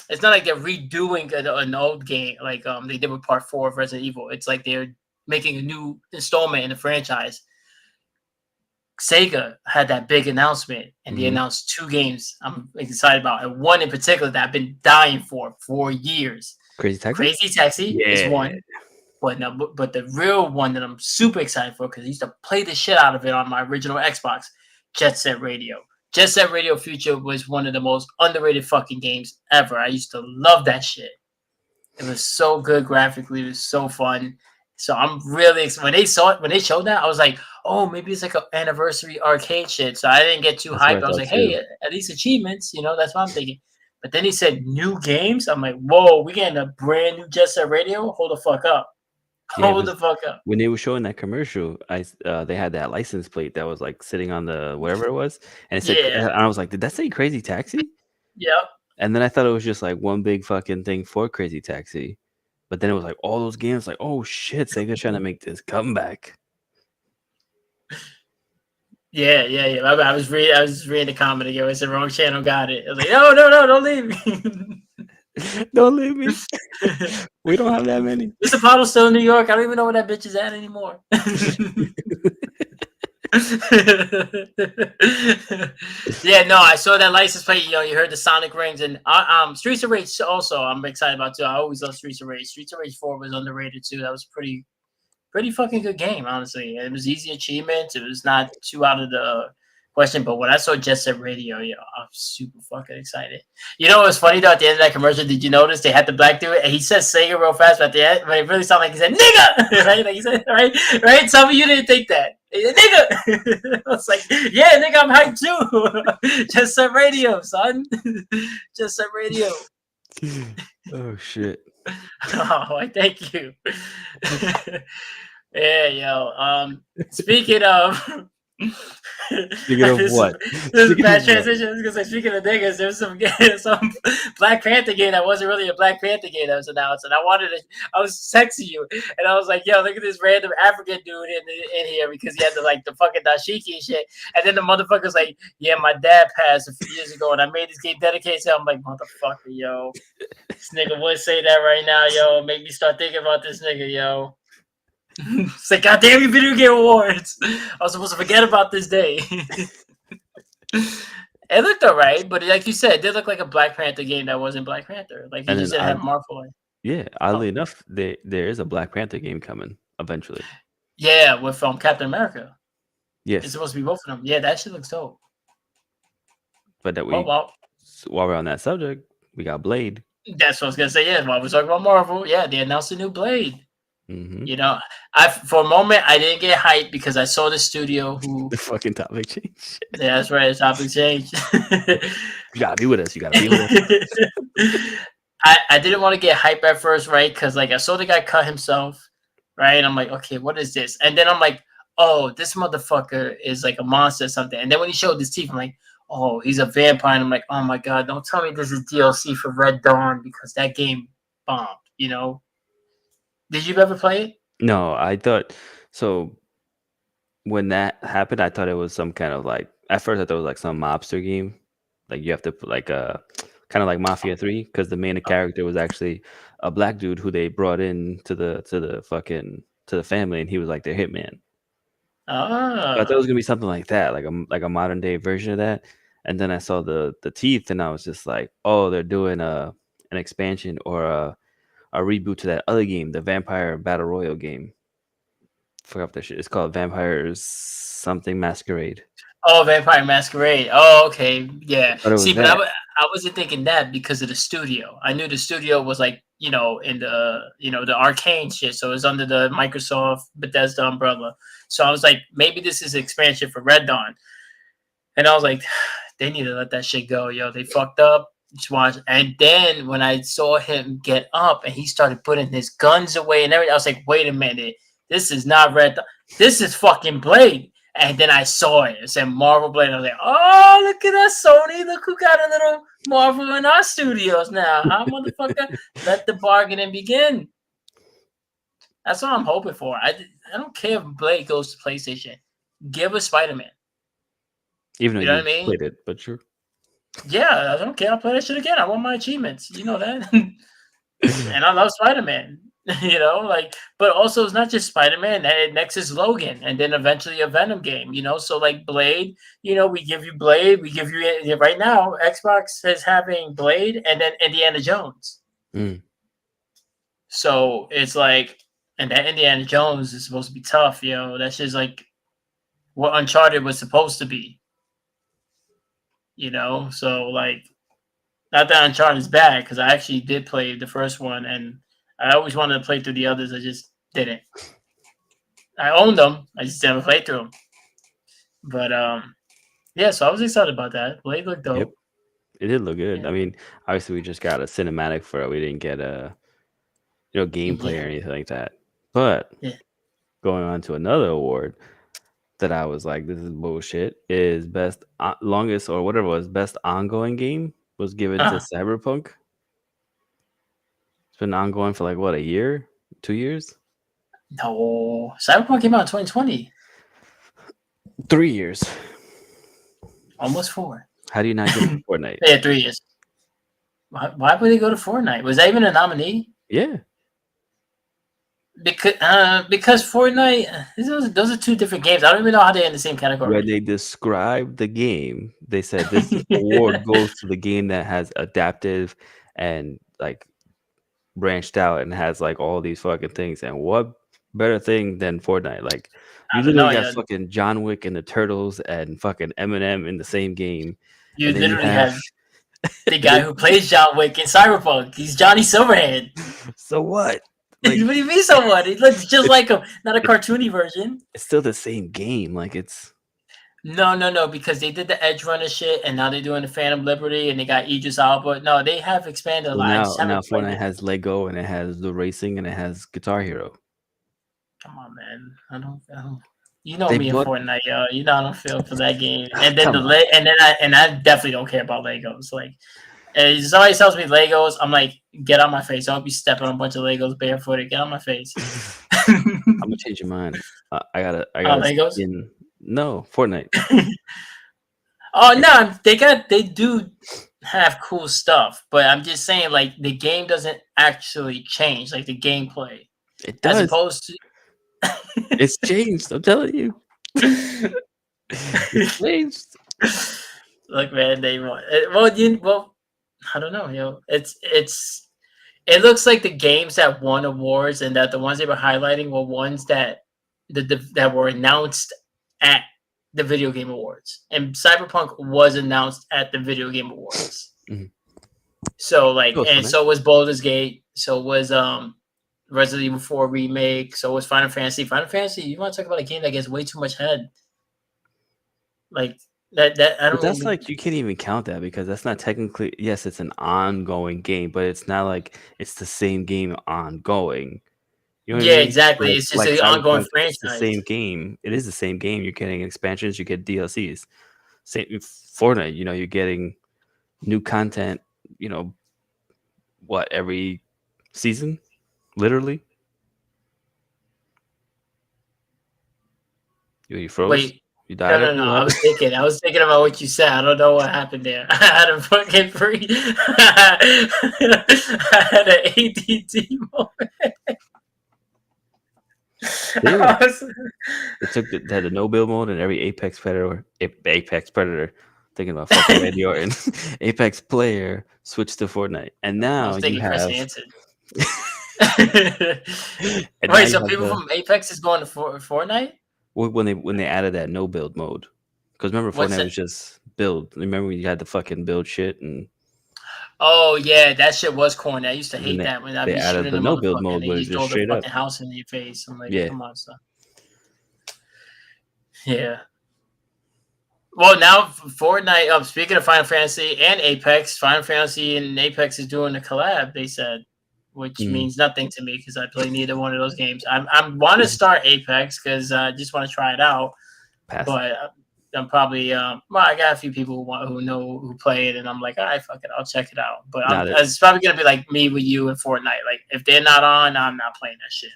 It's not like they're redoing an old game like they did with Part 4 of Resident Evil. It's like they're making a new installment in the franchise. Sega had that big announcement, and they announced 2 games I'm excited about, and one in particular that I've been dying for years. Crazy Taxi? Crazy Taxi is Yeah. one, but the real one that I'm super excited for because I used to play the shit out of it on my original Xbox, Jet Set Radio. Jet Set Radio Future was one of the most underrated fucking games ever. I used to love that shit. It was so good graphically. It was so fun. So I'm really when they saw it when they showed that I was like, oh, maybe it's like an anniversary arcade shit. So I didn't get too That's what I hyped. I was thought like, hey, too. at least achievements, that's what I'm thinking. But then he said new games. I'm like, whoa, we getting a brand new Jet Set Radio? Hold the fuck up. Yeah, Hold the because fuck up. when they were showing that commercial, they had that license plate that was like sitting on the whatever it was, and it said, Yeah. and I was like, did that say Crazy Taxi? Yep. And then I thought it was just like one big fucking thing for Crazy Taxi, but then it was like all those games, like, oh shit, Sega's trying to make this comeback. Yeah. I was reading the comment again. It's the wrong channel. Got it. I was like, no, no, no, don't leave me. Don't leave me. We don't have that many. This Apollo still in New York. I don't even know where that bitch is at anymore. Yeah, no, I saw that license plate. You heard the Sonic rings and Streets of Rage. Also, I'm excited about too. I always love Streets of Rage. Streets of Rage 4 was underrated too. That was pretty fucking good game, honestly. It was easy achievements. It was not too out of the question. But when I saw Jet Set Radio, I was super fucking excited. You know what was funny though? At the end of that commercial, did you notice they had the black dude and he says Sega real fast, but at the end, but it really sounded like he said nigga, right? Like he said, right. Some of you didn't think that. Nigga, I was like, yeah, nigga, I'm hyped too. Jet Set Radio, son. Jet Set Radio. Oh shit. Oh, thank you. Yeah, yo. Speaking of, Speaking of this is what? this is Speaking bad of what? transition. Because like, speaking of niggas, there's some Black Panther game that wasn't really a Black Panther game that was announced, and I was texting you, and I was like, yo, look at this random African dude in here because he had the fucking dashiki and shit, and then the motherfucker's like, yeah, my dad passed a few years ago, and I made this game dedicated to him. I'm like, motherfucker, yo. This nigga would say that right now, yo. Make me start thinking about this nigga, yo. It's like, goddamn you, Video Game Awards. I was supposed to forget about this day. It looked alright, but like you said, it did look like a Black Panther game that wasn't Black Panther. Like he And just then didn't have Marvel. yeah, Oh, oddly enough, there is a Black Panther game coming eventually. yeah, with Captain America. It's Yes, supposed to be both of them. Yeah, that shit looks dope. but that Oh well, while we're on that subject, we got Blade. that's what I was gonna say. Yeah, while we're talking about Marvel, yeah, they announced a new Blade. Mm-hmm. I for a moment I didn't get hyped because I saw the studio who. The fucking topic change. Yeah, that's right. The topic changed. You gotta be with us. You gotta be with us. I didn't want to get hype at first, right? Because like I saw the guy cut himself, right? And I'm like, okay, what is this? And then I'm like, oh, this motherfucker is like a monster or something. And then when he showed his teeth, I'm like, oh, he's a vampire. And I'm like, oh my god, don't tell me this is DLC for Red Dawn because that game bombed. Did you ever play it? No, I thought so. When that happened, I thought it was some kind of like. At first, I thought it was like some mobster game. Like you have to put like a kind of like Mafia 3, because the main character was actually a black dude who they brought in to the family, and he was like their hitman. So I thought it Ah, was gonna be something like that, like a modern day version of that. And then I saw the teeth, and I was just like, oh, they're doing an expansion or a reboot to that other game, the Vampire Battle Royale game. Forgot what that shit. It's called Vampires something Masquerade. oh, Vampire Masquerade. Oh, okay, I yeah. thought it was See, but that. I wasn't thinking that because of the studio. I knew the studio was like in the Arcane shit, so it's under the Microsoft Bethesda umbrella. So I was like, maybe this is expansion for Red Dawn, and I was like, they need to let that shit go, yo. They fucked up. Just watch. And then when I saw him get up and he started putting his guns away and everything, I was like, wait a minute, this is not Red Dawn. This is fucking Blade. And then I saw it. It said Marvel Blade. I was like, oh, look at us, Sony. Look who got a little Marvel in our studios now. Huh, motherfucker? Let the bargaining begin. That's what I'm hoping for. I don't care if Blade goes to PlayStation. Give us Spider-Man. Even though You know what you I mean? played it, but sure. Yeah, I don't care. I'll play that shit again. I want my achievements. You know that. And I love Spider-Man. But also it's not just Spider-Man. Next is Logan, and then eventually a Venom game. So like Blade. We give you Blade. We give you right now. Xbox is having Blade, and then Indiana Jones. Mm. So it's like, and that Indiana Jones is supposed to be tough. That's just like what Uncharted was supposed to be. So like. Not that Uncharted is bad, because I actually did play the first one, and I always wanted to play through the others. I just Didn't. I owned them. I just never played through them. But yeah. So I was excited about that. Blade looked Yep, dope. it did look good. I Yeah. mean, obviously we just got a cinematic for it. We didn't get a gameplay Yeah. or anything like that. But Yeah. going on to another award that I was like, this is bullshit. Is best longest or whatever it was best ongoing game was given to Uh, Cyberpunk. It's been ongoing for like what, a year, 2 years, no. Cyberpunk came out in 2020. 3 years. Almost 4. How do you not give it to Fortnite? Yeah, 3 years. Why would they go to Fortnite? Was that even a nominee? Yeah, Because Fortnite, those are two different games. I don't even know how they're in the same when category. they described the game, they said this award goes to the game that has adaptive and like branched out and has like all these fucking things. And what better thing than Fortnite? Like you I don't literally know. got Yeah, fucking John Wick and the Turtles and fucking Eminem in the same game, you and then you literally have have the guy who plays John Wick in Cyberpunk. He's Johnny Silverhand. so what? What Like do you mean, someone? He looks just it's like him, not a it's cartoony version. it's still the same game. Like it's No, no, no, because they did the Edge Runner shit, and now they're doing the Phantom Liberty, and they got Idris Elba. No, they have expanded a well, lot. I now just haven't played Fortnite it. has Lego and it has the racing and it has Guitar Hero. Come on, man. I don't. You know They me in bought Fortnite, yo. You know I don't feel for that game. And then come on. and I definitely don't care about Legos. Like, if somebody tells me Legos, I'm like, get out my face. I don't be stepping on a bunch of Legos barefooted. Get out my face. I'm gonna change your mind. I got a Legos. skin. No, Fortnite. Oh no, they do have cool stuff, but I'm just saying like the game doesn't actually change, like the gameplay, It as does. opposed It's changed. I'm telling you. to. It's changed. Look, man, they want well. I don't know, yo. It looks like the games that won awards and that the ones they were highlighting were ones that that were announced at the video game awards, and Cyberpunk was announced at the video game awards. Mhm. So like, Go, and Fortnite. so was Baldur's Gate. So was Resident Evil 4 remake. So was Final Fantasy. Final Fantasy. You want to talk about a game that gets way too much head? Like that I But don't that's even. like you can't even count that because that's not technically yes, it's an ongoing game, but it's not like it's the same game ongoing. You know what I Yeah, mean? exactly. It's just Like an ongoing Cyberpunk, it's the franchise. same game. It is the same game. You're getting expansions, you get DLCs. Same with Fortnite, you're getting new content, you know, what, every season? Literally? You froze? Wait, You no, died no, on me? no. What I happened? was thinking. I was thinking about what you said. I don't know what happened there. I had a fucking free. I had an ADD moment. Yeah. I was, They had the no build mode and every Apex Predator thinking about fucking Randy Orton. Apex player switched to Fortnite. And I now was you thinking Chris have Hansen. and now Wait, you so have people from Apex is going to Fortnite? when they added that no build mode. Because remember What's Fortnite that? was just build. Remember when you had to fucking build shit Oh yeah, that shit was corny. I used to and then hate that when I'd they be added shooting the a no build motherfucker and mode they where it's just just throw the straight up. fucking house in your face. I'm like, Yeah. come on, son. Yeah. Well, now Fortnite. Speaking of Final Fantasy and Apex, Final Fantasy and Apex is doing a collab. They said, which Mm, means nothing to me because I play neither one of those games. I want to start Apex because I just want to try it out, pass. but I'm probably well, I got a few people who play it, and I'm like, all right, fuck it, I'll check it out. But Now that it's probably gonna be like me with you and Fortnite. Like if they're not on, I'm not playing that shit.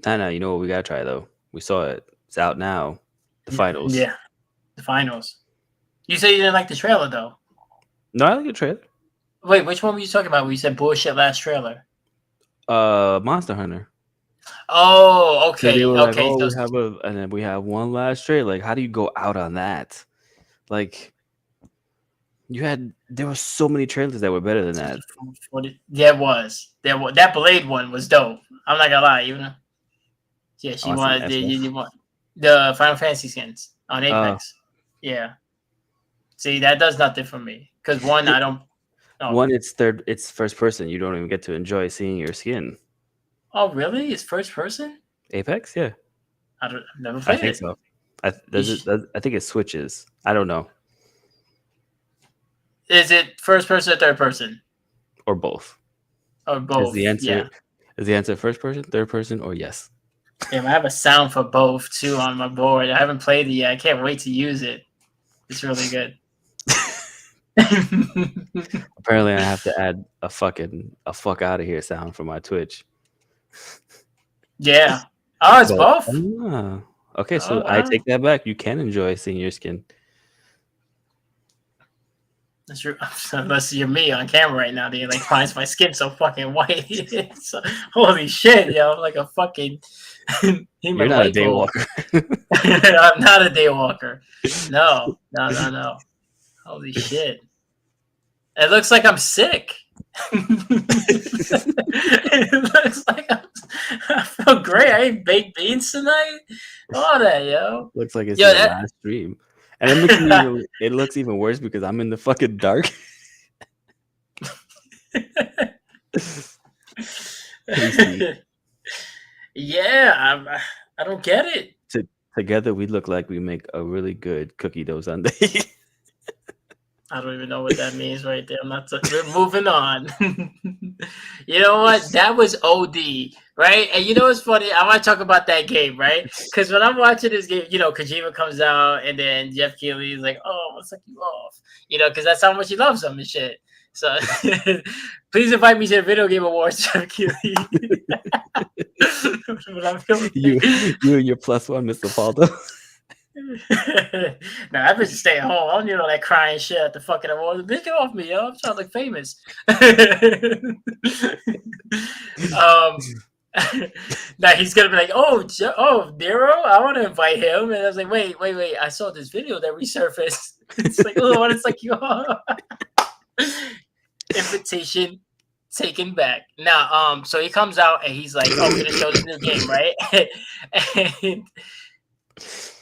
now you know what we gotta try though. We saw it. It's out now. The Like, finals. yeah, the finals. You said you didn't like the trailer though. No, I like a trailer. Wait, which one were you talking about? Where you said bullshit last trailer? Monster Hunter. Oh, Because they okay, were like, okay. oh, So and then we have one last trailer. Like, how do you go out on that? Like, there were so many trailers that were better than that. there was that Blade one was dope. I'm not gonna lie, yeah, I she want some wanted SF. you want the Final Fantasy skins on Uh, Apex. Yeah, see that does nothing for me because one I don't. Oh, One, it's first person. You don't even get to enjoy seeing your skin. Oh, really? It's first person? Apex, yeah, I've never I played think it. so. You sh- I think it switches. I don't know, Is it first person or third person or both. or Is the both? answer Yeah. is the answer first person, third person, or yes? Damn, I have a sound for both too on my board. I haven't played it yet. I can't wait to use it. It's really good. Apparently, I have to add a fuck out of here sound for my Twitch. Yeah. Oh, it's But both. okay, Oh so I wow. take that back. You can enjoy seeing your skin. That's true. Unless you're me on camera right now, then you're like, why is my skin so fucking white? So, holy shit, yo! I'm like a fucking You're human not a light bulb. daywalker. I'm not a daywalker. No, no, no, no. Holy shit! It looks like I'm sick. It looks like I feel great. I ate baked beans tonight. All that, yo. Looks like it's Yo, your that. last stream, and it looks even worse because I'm in the fucking dark. Pasty. Yeah, I don't get it. Together, we look like we make a really good cookie dough sundae. I don't even know what that means right there. We're moving on. You know what? That was OD, right? And you know what's funny? I want to talk about that game, right? Because when I'm watching this game, Kojima comes out, and then Jeff Keighley is like, "Oh, let's suck you off," because that's how much he loves him and shit. So please invite me to the video game awards, Jeff Keighley. But I'm feeling you, you and your +1, Mr. Faldo. Nah, I bitch stay at home. I don't need all that crying shit at the fucking awards. Bitch, get off me, yo. I'm trying to look famous. um, now he's gonna be like, oh, Nero, I want to invite him. And I was like, wait. I saw this video that resurfaced. It's like, oh, what? It's like, yo, invitation taken back. Now, so he comes out and he's like, oh, we're gonna show this new game, right?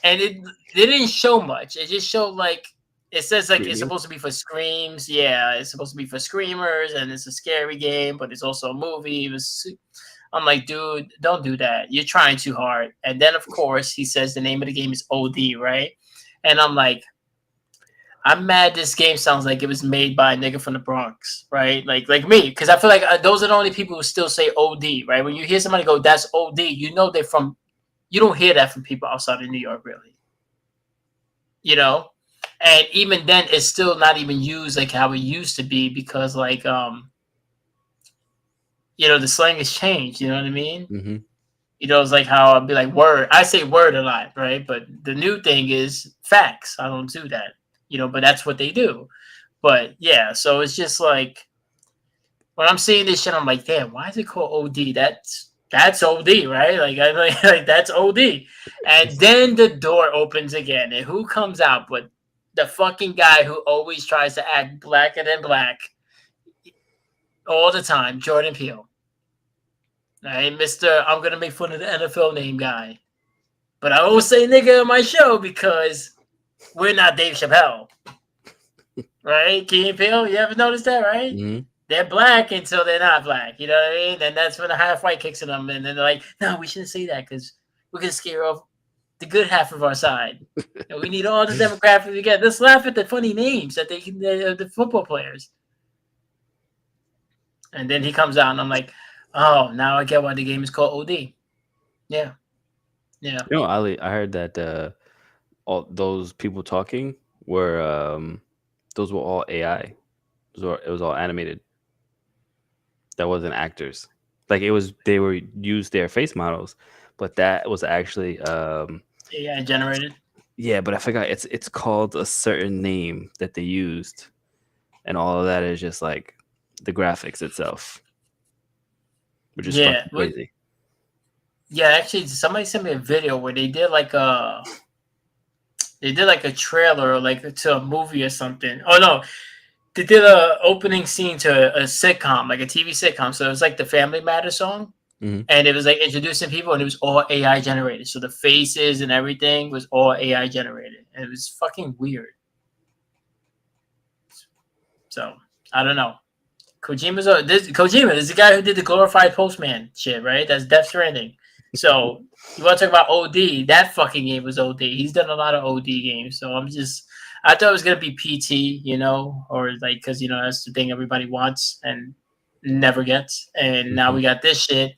and it didn't show much. It just showed like it says like it's Screaming. supposed to be for screams. Yeah, it's supposed to be for screamers, and it's a scary game, but it's also a movie. I'm like, dude, don't do that. You're trying too hard. And then of course he says the name of the game is OD, right? And I'm like, I'm mad. This game sounds like it was made by a nigga from the Bronx, right? Like me, because I feel like those are the only people who still say OD, right? When you hear somebody go, "That's OD," you know they're from. You don't hear that from people outside of New York, really. And even then, it's still not even used like how it used to be because, like, the slang has changed. You know what I mean? Mm-hmm. It's like how I'd be like word. I say word a lot, right? But the new thing is facts. I don't do that, but that's what they do. But yeah, so it's just like when I'm seeing this shit, I'm like, damn, why is it called OD? That's OD, right? Like that's OD. And then the door opens again, and who comes out but the fucking guy who always tries to act blacker than black all the time, Jordan Peele. All right, Mister, I'm gonna make fun of the NFL name guy, but I always say nigga on my show because we're not Dave Chappelle, right? Key and Peele, you ever noticed that, right? Mm-hmm. They're black until they're not black. You know what I mean? And that's when the half white kicks in them, and then they're like, "No, we shouldn't say that because we're gonna scare off the good half of our side. And we need all the demographics together. Let's laugh at the funny names that the football players." And then he comes out, and I'm like, "Oh, now I get why the game is called OD." Yeah, yeah, Ali, I heard that all those people talking were those were all AI. It was all animated. That wasn't actors. Like they were used their face models, but that was actually yeah, generated. yeah. But I forgot it's called a certain name that they used, and all of that is just like the graphics itself, which is Yeah, fucking crazy. yeah. Actually, somebody sent me a video where they did like a trailer, like to a movie or something. Oh no, they did a opening scene to a sitcom, like a TV sitcom. So it was like the Family Matters song, Mm-hmm. and it was like introducing people, and it was all AI generated. So the faces and everything was all AI generated, and it was fucking weird. So I don't know. Kojima. This is the guy who did the glorified Postman shit, right? That's Death Stranding. So you want to talk about OD? That fucking game was OD. He's done a lot of OD games. So I thought it was gonna be PT, or like because that's the thing everybody wants and never gets. And now we got this shit,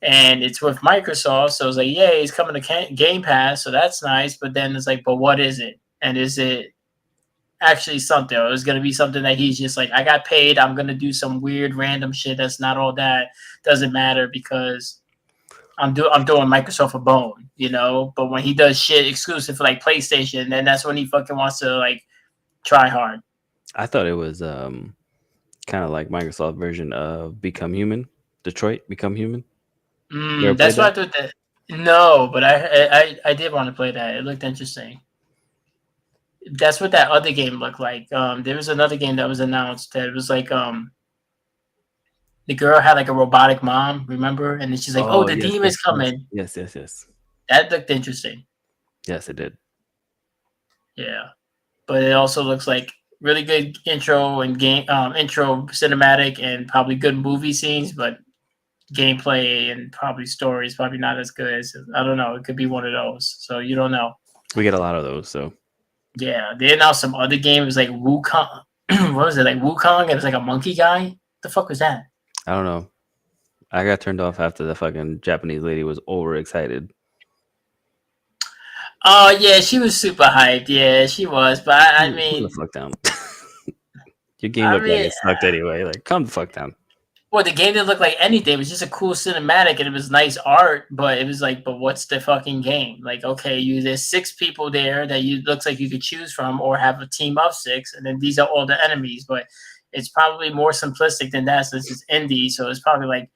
and it's with Microsoft. So it's like, yeah, he's coming to Game Pass, so that's nice. But then it's like, but what is it? And is it actually something? Or is going to be something that he's just like, I got paid. I'm going to do some weird random shit that's not all that. Doesn't matter because I'm doing Microsoft a bone, But when he does shit exclusive for like PlayStation, then that's when he fucking wants to like try hard. I thought it was kind of like Microsoft version of Become Human, Detroit Become Human. That's what I thought that. No, but I did want to play that. It looked interesting. That's what that other game looked like. There was another game that was announced that it was like the girl had like a robotic mom, remember? And then she's like, "Oh, the yes, demon's coming." Yes. That looked interesting. Yes, it did. Yeah, but it also looks like really good intro and intro cinematic and probably good movie scenes, but gameplay and probably story is probably not as good as I don't know. It could be one of those, so you don't know. We get a lot of those, so. Yeah, they announced some other games like Wukong. What was it, like Wukong? And it was like a monkey guy. What the fuck was that? I don't know. I got turned off after the fucking Japanese lady was overexcited. Oh yeah, she was super hyped. Yeah, she was. But I mean, calm the fuck down. Your game looked like it sucked anyway. Like, calm the fuck down. Well, the game didn't look like anything. It was just a cool cinematic and it was nice art. But it was like, but what's the fucking game? Like, okay, there's 6 people there that looks like you could choose from, or have a team of 6, and then these are all the enemies. But it's probably more simplistic than that since it's indie. So it's probably like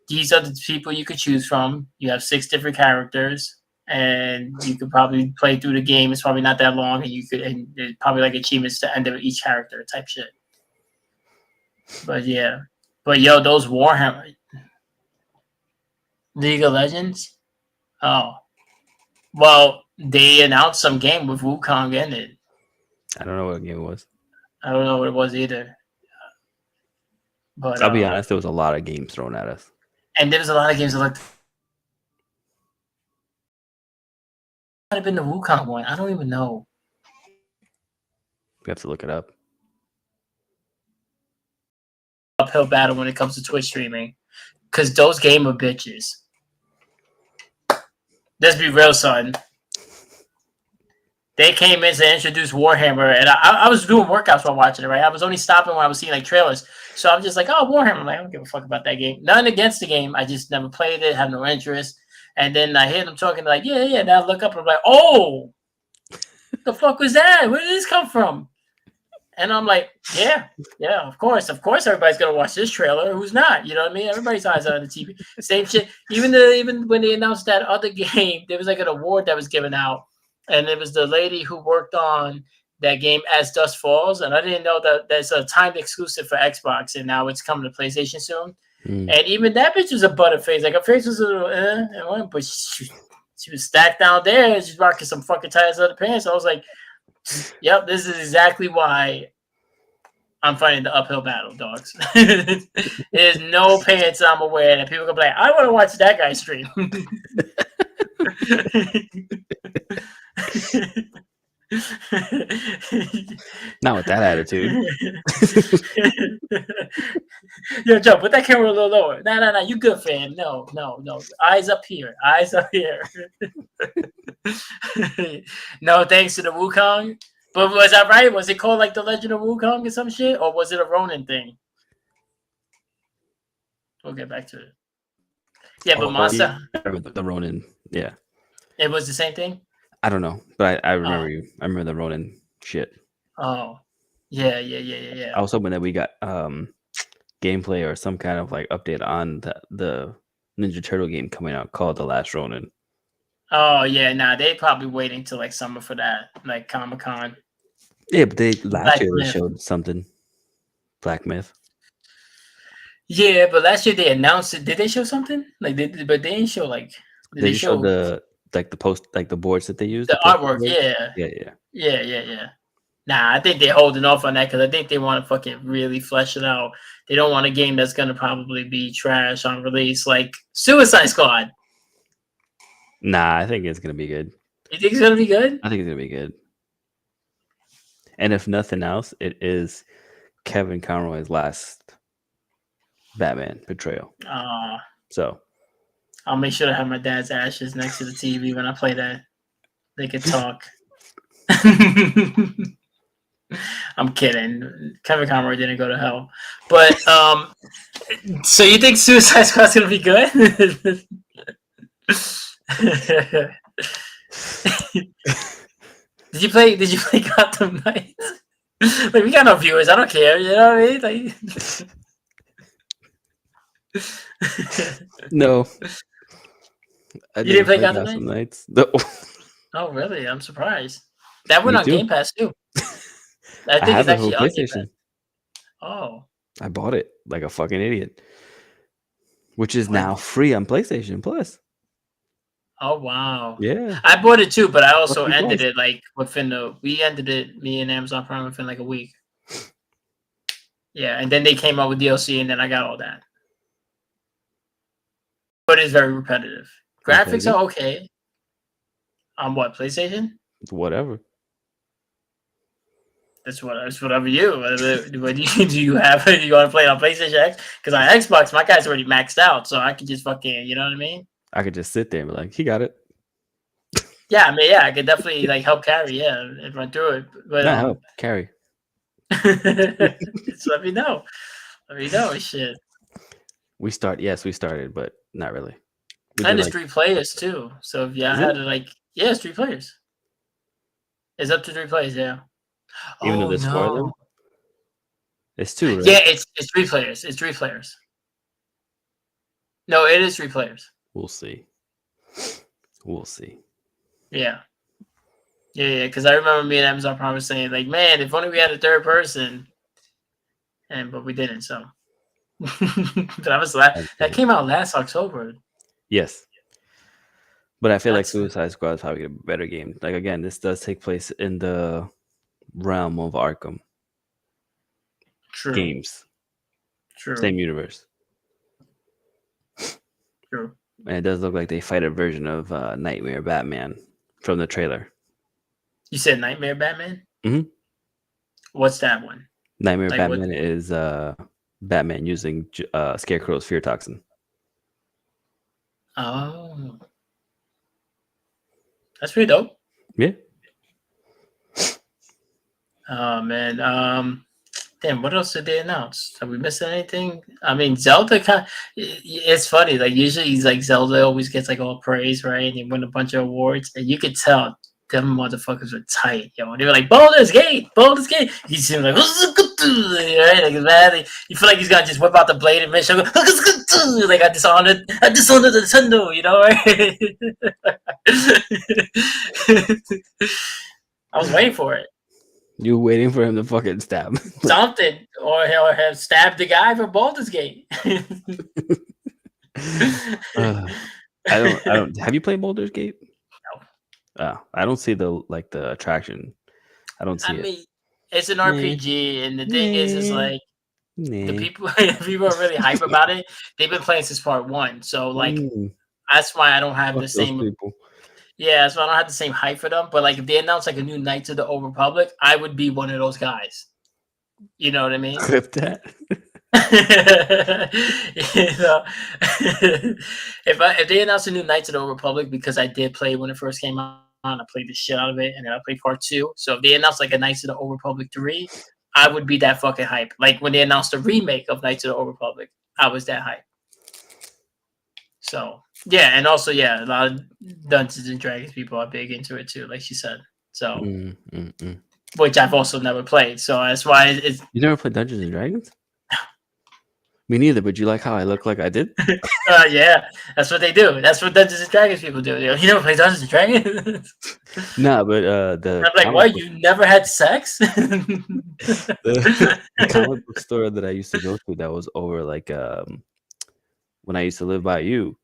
these are the people you could choose from. You have 6 different characters. And you could probably play through the game. It's probably not that long, and there's probably like achievements to end of each character type shit. But yeah, those Warhammer League of Legends. Oh, well, they announced some game with Wukong in it. I don't know what game it was. I don't know what it was either. But I'll be honest, there was a lot of games thrown at us, and there was a lot of games that looked. Might have been the Wukong one. I don't even know. We have to look it up. Uphill battle when it comes to Twitch streaming, because those gamer bitches. Let's be real, son. They came in to introduce Warhammer, and I was doing workouts while watching it, right? I was only stopping when I was seeing like trailers. So I'm just like, oh, Warhammer. I'm like, I don't give a fuck about that game. Nothing against the game. I just never played it, have no interest. And then I hear them talking like, yeah. Now I look up and I'm like, oh, the fuck was that? Where did this come from? And I'm like, yeah, of course everybody's gonna watch this trailer. Who's not? You know what I mean? Everybody's eyes on the TV. Same shit. Even when they announced that other game, there was like an award that was given out, and it was the lady who worked on that game As Dust Falls, and I didn't know that that's a timed exclusive for Xbox, and now it's coming to PlayStation soon. And even that bitch was a butterface. Like her face was a little, but she was stacked down there. And she's rocking some fucking tight leather pants. I was like, "Yep, this is exactly why I'm fighting the uphill battle, dogs." There's no pants I'm aware that people can be like, "I want to watch that guy stream." Not with that attitude. Yo, Joe, put that camera a little lower. No, you good, fam. No. Eyes up here. No, thanks to the Wukong. But was that right? Was it called like The Legend of Wukong or some shit? Or was it a Ronin thing? We'll get back to it. Yeah, but Monster. The Ronin. Yeah. It was the same thing? I don't know, but I remember you. I remember the Ronin shit. Oh, yeah. I was hoping that we got gameplay or some kind of like update on the Ninja Turtle game coming out called The Last Ronin. Oh yeah, they probably waiting till like summer for that, like Comic-Con. Yeah, but last year they showed something. Black Myth. Yeah, but last year they announced it. Did they show something? But they didn't show like. They showed the post, like the boards that they used. The artwork, yeah. Yeah. Nah, I think they're holding off on that because I think they want to fucking really flesh it out. They don't want a game that's gonna probably be trash on release, like Suicide Squad. Nah, I think it's gonna be good. You think it's gonna be good? I think it's gonna be good. And if nothing else, it is Kevin Conroy's last Batman portrayal. So I'll make sure to have my dad's ashes next to the TV when I play that. They could talk. I'm kidding. Kevin Conroy didn't go to hell. But so you think Suicide Squad's gonna be good? Did you play Gotham Knights? Like, we got no viewers. I don't care. You know what I mean? no, I You didn't play Gotham Knights. No. Oh, really? I'm surprised. That went Me on too. Game Pass too. I I think have it's it for actually on Game Pass. PlayStation. Oh, I bought it like a fucking idiot, which is What? now free on PlayStation Plus. oh wow. Yeah, I bought it too, but I also Fuck you ended twice. it like we ended it, me and Amazon Prime, within like a week. Yeah, and then they came out with DLC, and then I got all that. But it's very repetitive. Graphics Okay. are okay. On what, PlayStation? Whatever. That's whatever you. What do you have? Do you want to play it on PlayStation X? Because on Xbox, my guy's already maxed out, so I can just fucking, you know what I mean? I could just sit there and be like, he got it. Yeah, I mean, yeah, I could definitely like help carry, yeah, and run through it. But Not help, carry. just let me know. Let me know, shit. We started, but not really. And it's 3 players too. So if y'all had to like, yeah, it's 3 players. It's up to 3 players, yeah. Even though Oh there's 4 of them? no. It's 2, right? Yeah, it's 3 players. It's 3 players. No, it is 3 players. We'll see. We'll see. Yeah. Yeah, because I remember me and Amazon Prime was saying, like, man, if only we had a 3rd person. But we didn't, so. But that came out last October. Yes. But I feel like That's- Suicide Squad is probably a better game. Like, again, this does take place in the realm of Arkham True. games. True. Same universe. True. And it does look like they fight a version of Nightmare Batman from the trailer. You said Nightmare Batman? Mhm. What's that one? Nightmare Like Batman is Batman using Scarecrow's fear toxin. Oh. That's pretty dope. Yeah. Oh, man. Damn, what else did they announce? Have we missed anything? I mean, Zelda it's funny. Like, usually he's like, Zelda always gets like all praise, right? And he win a bunch of awards. And you could tell them motherfuckers were tight, yo. They were like, Baldur's Gate. He seemed like, right? Like, man, you feel like he's gonna just whip out the blade and mission. Like, I dishonored the Nintendo, you know, right? I was waiting for it. You waiting for him to fucking stab. Something. Or he'll have stabbed the guy for Baldur's Gate. I don't. Have you played Baldur's Gate? No. I don't see the attraction. I don't see I it. mean, it's an RPG, and the thing is like the people are really hype about it. They've been playing since part 1, so like that's why I don't have the same. People. Yeah, so I don't have the same hype for them. But like, if they announce like a new Knights of the Old Republic, I would be one of those guys. You know what I mean? Clip that. You know, if they announce a new Knights of the Old Republic, because I did play when it first came out, I played the shit out of it, and then I played part 2. So if they announce like a Knights of the Old Republic 3, I would be that fucking hype. Like when they announced the remake of Knights of the Old Republic, I was that hype. So yeah, and also a lot of Dungeons and Dragons people are big into it too, like she said. So which I've also never played. So that's why it's. You never played Dungeons and Dragons? Me neither, but you like how I look like I did? Yeah, that's what they do. That's what Dungeons and Dragons people do. You never play Dungeons and Dragons? Nah, but I'm like, what? You never had sex? the comic book store that I used to go to that was over like when I used to live by you,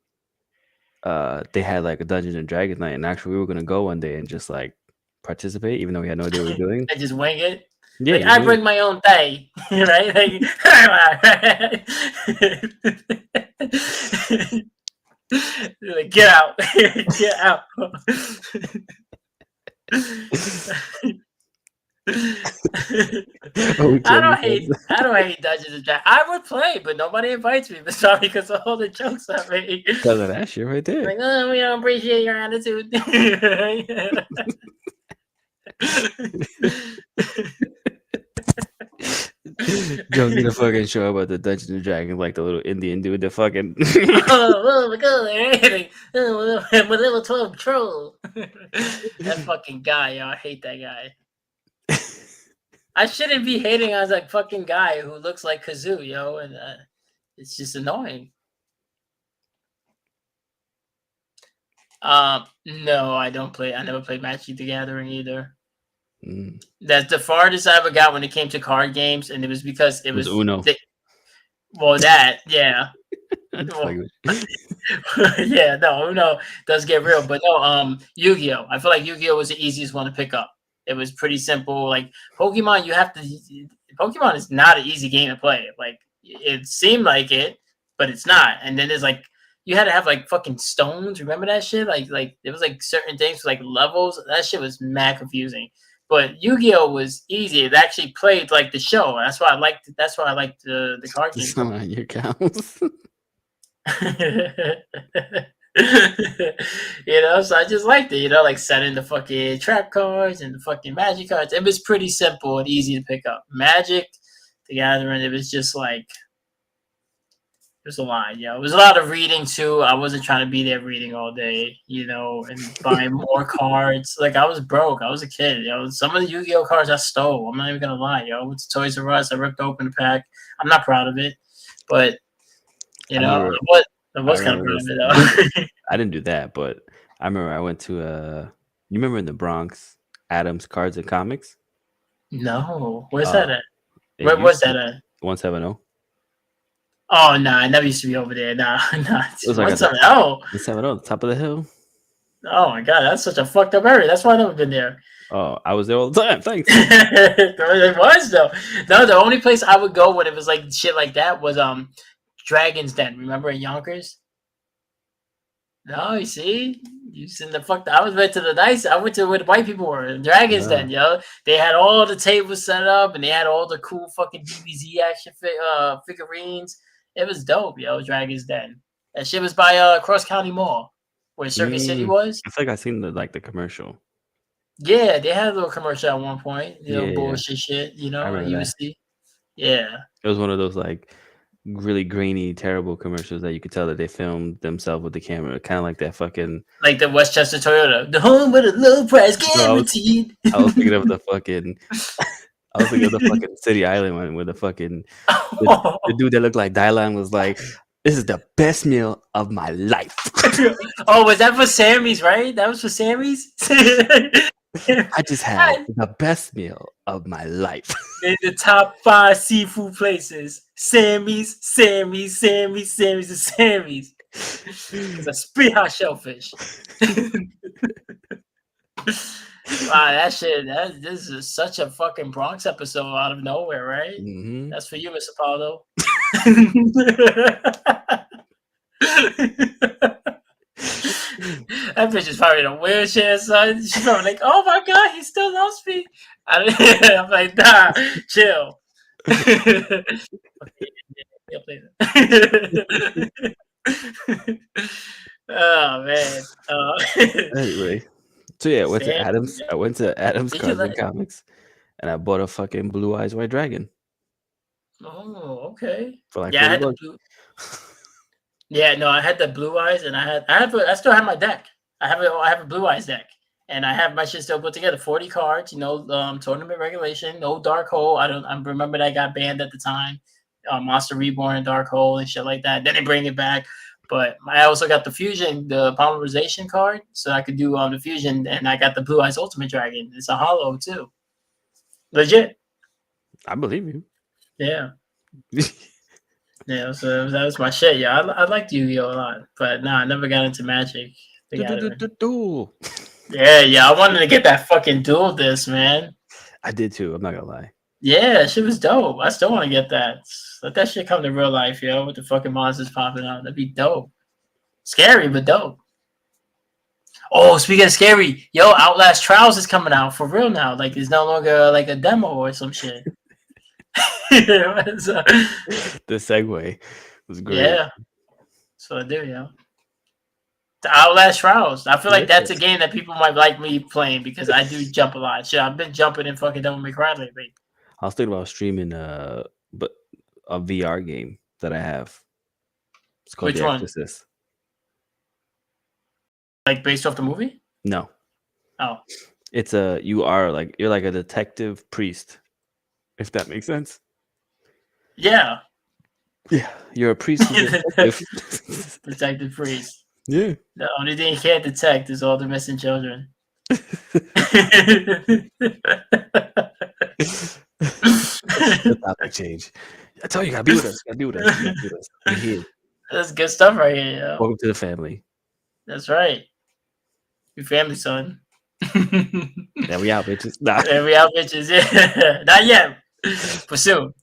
they had like a Dungeons and Dragons night, and actually we were gonna go one day and just like participate, even though we had no idea what we were doing. I just wing it. Yeah, Like just I wing it. bring my own thing, right? Like, get out, get out. Oh, we killed ourselves. I don't hate Dungeons and Dragons. I would play, but nobody invites me. But sorry because of all the jokes I made. Because of that shit right there. Like, oh, we don't appreciate your attitude. Joe did a fucking show about the Dungeons and Dragons, like the little Indian dude, the fucking. Oh my god, right? Oh, my level 12 troll. That fucking guy, yo, I hate that guy. I shouldn't be hating on that fucking guy who looks like Kazoo, yo, and it's just annoying. No, I don't play. I never played Magic the Gathering either. That's the farthest I ever got when it came to card games, and it was because it was Uno. Well, that, yeah. Well, Yeah, no, does get real, but no, Yu-Gi-Oh. I feel like Yu-Gi-Oh was the easiest one to pick up. It was pretty simple. Like Pokemon, Pokemon is not an easy game to play. Like it seemed like it, but it's not. And then there's like you had to have like fucking stones. Remember that shit? Like there was like certain things like levels. That shit was mad confusing. But Yu-Gi-Oh was easy. It actually played like the show. That's why I liked. That's why I liked the card game. Some on your counts. So I just liked it, like setting the fucking trap cards and the fucking magic cards. It was pretty simple and easy to pick up. Magic the Gathering, it was just like there's a lot, it was a lot of reading too. I wasn't trying to be there reading all day, and buying more cards. Like I was broke. I was a kid, Some of the Yu-Gi-Oh cards I stole. I'm not even gonna lie, I went to Toys R Us. I ripped open the pack. I'm not proud of it, but I was kind of proud of it though. I didn't do that, but I remember I went to you remember in the Bronx, Adams Cards and Comics? No, where's that at? Where was that at? 170. Oh no, I never used to be over there. Nah. It was like 170. 170, the top of the hill. Oh my god, that's such a fucked up area. That's why I've never been there. Oh, I was there all the time. Thanks. It was though. No, the only place I would go when it was like shit like that was Dragon's Den. Remember in Yonkers? No, you see, you seen the fuck. I was went to the nice. I went to where the white people were. Dragons Den, They had all the tables set up, and they had all the cool fucking DBZ action figurines. It was dope, Dragons Den. That shit was by Cross County Mall, where Circuit City was. I feel like I seen the commercial. Yeah, they had a little commercial at one point. Yeah, bullshit shit. You that. see. Yeah, it was one of those like really grainy, terrible commercials that you could tell that they filmed themselves with the camera, kind of like that fucking like the Westchester Toyota, the home with a low price guaranteed. I was thinking of the fucking. I was thinking of the fucking City Island one where the fucking the dude that looked like Dylan was like, "This is the best meal of my life." Oh, was that for Sammy's? Right? That was for Sammy's. I just had the best meal of my life. In the top 5 seafood places, Sammy's, and Sammy's. It's a spit hot shellfish. Wow, that shit. This is such a fucking Bronx episode out of nowhere, right? Mm-hmm. That's for you, Mr. Paulo. That bitch is probably in a wheelchair, son. She's probably like, "Oh my god, he still loves me." I'm like, "Nah, chill." Oh man. Anyway, so yeah, I went to Adams. I went to Adams Cards and Comics, and I bought a fucking Blue Eyes White Dragon. Oh, okay. For like I had the blue. Yeah, no, I had the Blue Eyes, and I still have my deck. I have a Blue Eyes deck, and I have my shit still put together. 40 cards, tournament regulation, no Dark Hole. I remember that got banned at the time. Monster Reborn and Dark Hole and shit like that. Then they bring it back. But I also got the Fusion, the polymerization card, so I could do the Fusion, and I got the Blue Eyes Ultimate Dragon. It's a holo too. Legit. I believe you. Yeah. Yeah, so that was my shit. Yeah, I liked Yu-Gi-Oh a lot, but I never got into Magic. Yeah. I wanted to get that fucking dual disc, man. I did too. I'm not gonna lie. Yeah, that shit was dope. I still want to get that. Let that shit come to real life, yo, with the fucking monsters popping out. That'd be dope. Scary, but dope. Oh, speaking of scary, yo, Outlast Trials is coming out for real now. Like, it's no longer like a demo or some shit. So, The segue was great. yeah, so I do, yo. The Outlast Trials. I feel like that's a Yes. game that people might like me playing because I do jump a lot. Shit, I've been jumping in fucking Devil May Cry lately. I was thinking about streaming but a VR game that I have. It's called Which The one? Exorcist. Like based off the movie? No. Oh, It's you're like a detective priest, if that makes sense. yeah. Yeah. You're a priest who's a detective. Detective Priest. Yeah. The only thing you can't detect is all the missing children. The topic change. I tell you, you gotta be with us. You gotta be with us. You gotta be with us. We're here. That's good stuff right here, yo. Welcome to the family. That's right. Your family, son. Yeah, we out, bitches. Nah. And we out, bitches. Yeah, not yet, but soon.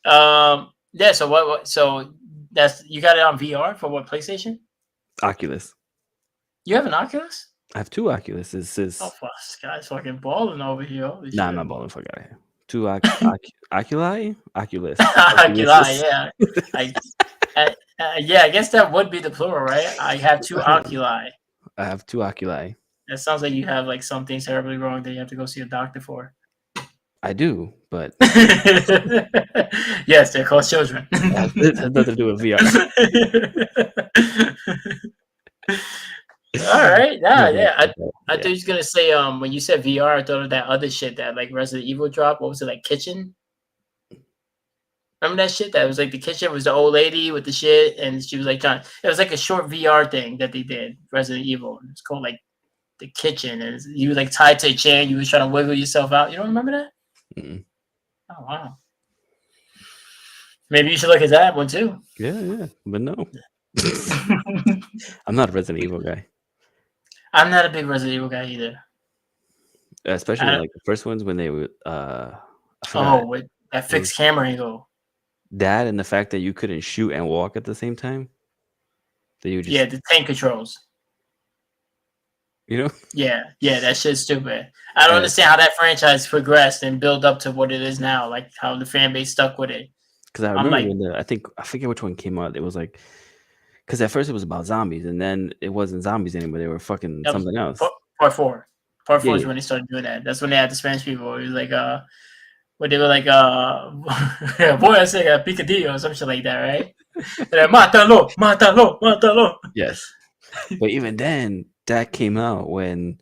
Yeah. So what? So that's you got it on VR for what? PlayStation? Oculus. You have an Oculus? I have two Oculus. This Oh, is fuck, this guy's fucking balling over here. Holy nah, I'm shit. not balling fuck out of here. Two Oculi? Oculus. Oculi, Oculuses. yeah. I, yeah, I guess that would be the plural, right? I have two oculi. I have two Oculi. That sounds like you have like something terribly wrong that you have to go see a doctor for. I do, but Yes, they're called children. it has nothing to do with VR. All right, yeah, No, yeah. I yeah. thought you was gonna say when you said VR, I thought of that other shit that like Resident Evil dropped. What was it like Kitchen? Remember that shit? That was like the kitchen was the old lady with the shit, and she was like trying. It was like a short VR thing that they did Resident Evil. It's called like the kitchen, and you were like tied to a chair. And you were trying to wiggle yourself out. You don't remember that? Mm-mm. Oh wow. Maybe you should look at that one too. Yeah, but no. I'm not a Resident Evil guy. I'm not a big Resident Evil guy either. Especially I- like the first ones when they would I forgot with that fixed camera angle. that and the fact that you couldn't shoot and walk at the same time. That you just Yeah, the tank controls. you know? Yeah, that shit's stupid. I don't understand how that franchise progressed and built up to what it is now. Like how the fan base stuck with it. Because I I'm remember like, when I forget which one came out. It was like because at first it was about zombies, and then it wasn't zombies anymore. They were fucking that was something else. part four. Part four is Yeah. when they started doing that. That's when they had the Spanish people. It was like when they were like boy I say picadillo or some shit like that, right? They're like, matalo, matalo, matalo. Yes. But even then, that came out when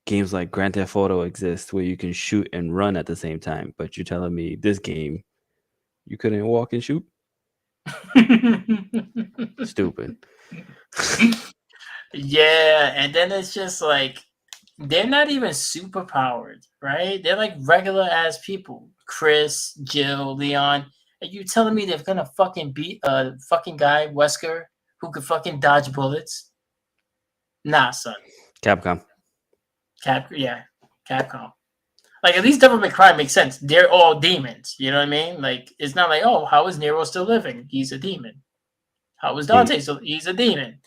games like Grand Theft Auto exist, where you can shoot and run at the same time. But you're telling me this game, you couldn't walk and shoot? Stupid. Yeah, and then it's just like they're not even super powered, right? They're like regular ass people. Chris, Jill, Leon. And you telling me they're gonna fucking beat a fucking guy, Wesker, who could fucking dodge bullets? Nah, son. Capcom. Capcom. Like at least Devil May Cry makes sense. They're all demons. You know what I mean? Like it's not like, oh, how is Nero still living? He's a demon. How is Dante still? He's a demon.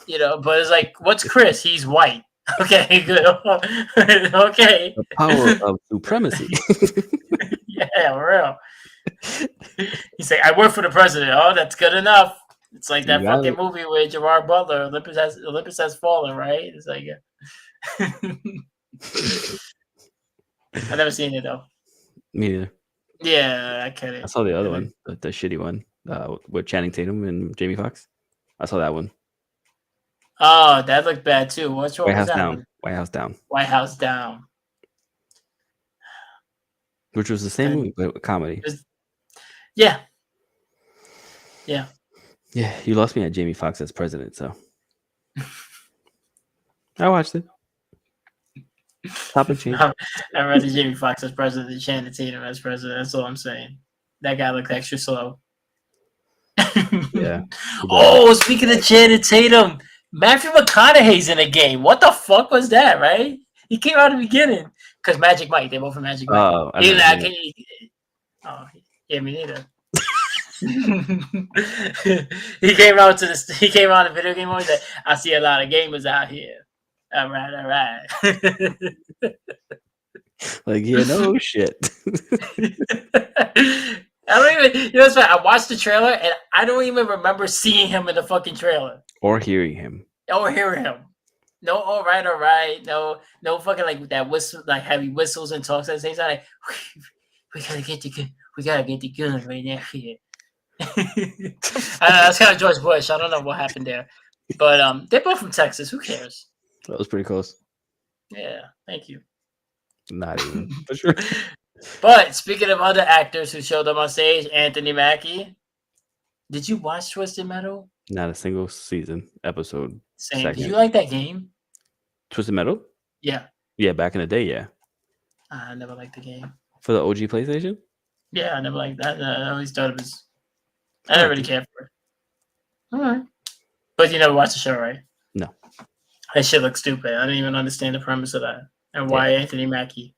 You know, but it's like, what's Chris? He's white. Okay, good. Okay. The power of supremacy. Yeah, for real. He's like, I work for the president. Oh, that's good enough. It's like that fucking movie with Gerard Butler, Olympus has fallen, right? It's like I've never seen it though. Me neither. Yeah, I get it. I saw the other one, the shitty one, with Channing Tatum and Jamie Foxx. I saw that one. Oh, that looked bad too. What's wrong White with House that Down. one? White House Down. White House Down. Which was the same movie, but comedy. Yeah. Yeah, you lost me at Jamie Foxx as president, so I watched it. Topic change. I'd rather Jamie Foxx as president than Channing Tatum as president. That's all I'm saying. That guy looked extra slow. Yeah. Oh, speaking of Channing Tatum, Matthew McConaughey's in a game. What the fuck was that, right? He came out at the beginning. Because Magic Mike. They both from Magic Mike. Oh, I He never like, seen it. oh, yeah, me neither. He came out to this. He came out in the video game. He said, "I see a lot of gamers out here. All right, all right." Like, yeah, no shit. I don't even. You know what's funny? I watched the trailer and I don't even remember seeing him in the fucking trailer Or hearing him. or hearing him. No, all right. No, no fucking like that whistle, like heavy whistles and talks at the same time. Like, we gotta get the gun right now here. That's kind of George Bush. I don't know what happened there, but they're both from Texas. Who cares? That was pretty close. Yeah, thank you. Not even. For sure. But speaking of other actors who showed up on stage, Anthony Mackie. Did you watch Twisted Metal? Not a single season episode. Same. Second. Did you like that game? Twisted Metal? Yeah. Yeah, back in the day, yeah. I never liked the game. For the OG PlayStation? Yeah, I never liked that. I always thought it was. I never really cared for it. All right. But you never watched the show, right? No. That shit looks stupid. I didn't even understand the premise of that. And why Anthony Mackie.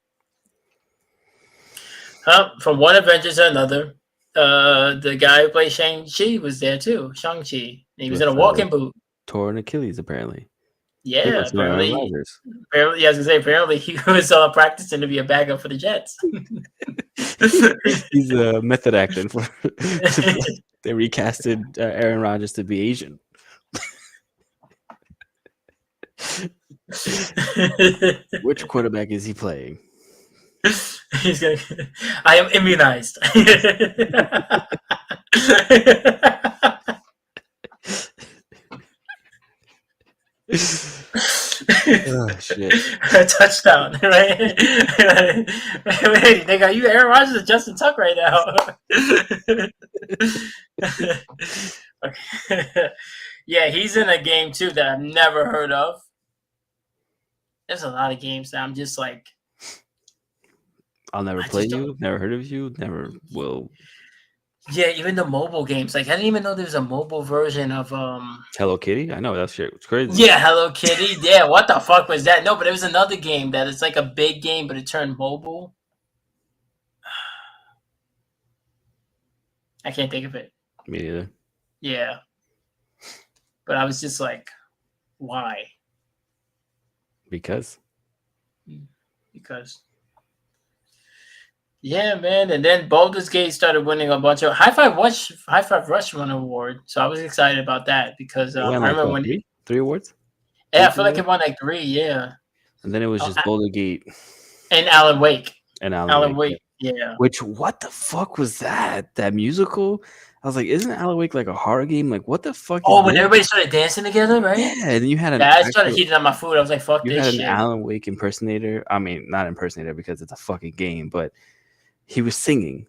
From one Avengers to another, the guy who played Shang-Chi was there too. Shang-Chi. He was in a walking boot. Tore an Achilles, apparently. Yeah, apparently, yeah, I was gonna say apparently he was practicing to be a backup for the Jets. He's method acting for. They recasted Aaron Rodgers to be Asian. Which quarterback is he playing? He's gonna. I am immunized. Oh shit! Touchdown, right? Wait, nigga, are you Aaron Rodgers or Justin Tuck right now? Okay. Yeah, he's in a game too that I've never heard of. There's a lot of games that I'm just like, I'll never play you, never heard of you, never will. Yeah, even the mobile games. Like, I didn't even know there was a mobile version of Hello Kitty. I know that shit was crazy. Yeah, Hello Kitty. Yeah, what the fuck was that? No, but it was another game that it's like a big game, but it turned mobile. I can't think of it. Me neither. Yeah, but I was just like, why? Because. Yeah, man, and then Baldur's Gate started winning a bunch of High Five Rush won an award, so I was excited about that because I remember when three awards. Yeah, I feel like it won like 3. Yeah, and then it was just Baldur's Gate and Alan Wake. Alan Wake. Yeah. Which what the fuck was that? That musical? I was like, isn't Alan Wake like a horror game? Like, what the fuck? When everybody started dancing together, right? Yeah, and you had an. I started heating up my food. I was like, fuck this shit. You had an Alan Wake impersonator. I mean, not impersonator because it's a fucking game, but he was singing.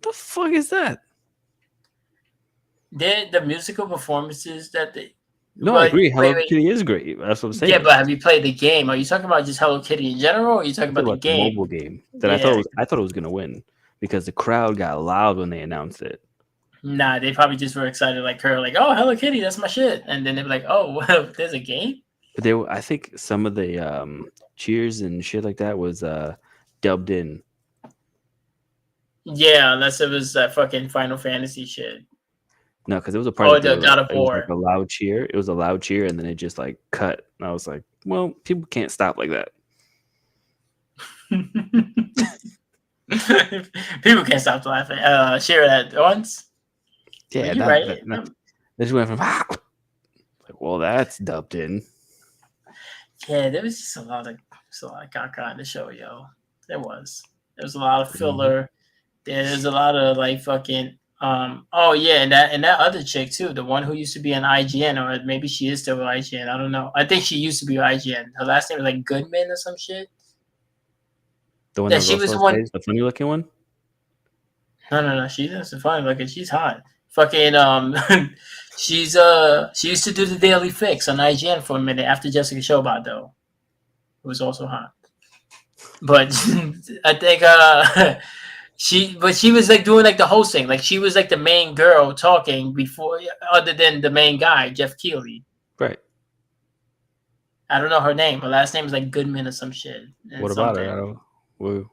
What the fuck is that? The musical performances that they. No, I agree. Hello Kitty is great. That's what I'm saying. Yeah, but have you played the game? Are you talking about just Hello Kitty in general, or are you talking about the game? The mobile game that I thought it was gonna win because the crowd got loud when they announced it. Nah, they probably just were excited like her, like, oh, Hello Kitty, that's my shit. And then they were like, oh, well, there's a game? But I think some of the cheers and shit like that was dubbed in. Yeah, unless it was that fucking Final Fantasy shit. No, because it was a part of the God of War. Like a loud cheer. It was a loud cheer, and then it just like cut. And I was like, well, people can't stop like that. People can't stop laughing. Cheer at once. Yeah, they just went from like, well, that's dubbed in. Yeah, there was just a lot of caca in the show, yo. There was a lot of filler. There's a lot of like fucking and that other chick too, the one who used to be an IGN, or maybe she is still an IGN. I don't know. I think she used to be IGN. Her last name was like Goodman or some shit. The one that she was the one, the funny looking one. No. She doesn't funny looking. She's hot. Fucking she used to do the Daily Fix on IGN for a minute after Jessica Chobot though. It was also hot. But I think she was like doing like the hosting, like she was like the main girl talking before, other than the main guy, Jeff Keighley. Right. I don't know her name. Her last name is like Goodman or some shit and What about her? I something. don't. Woo.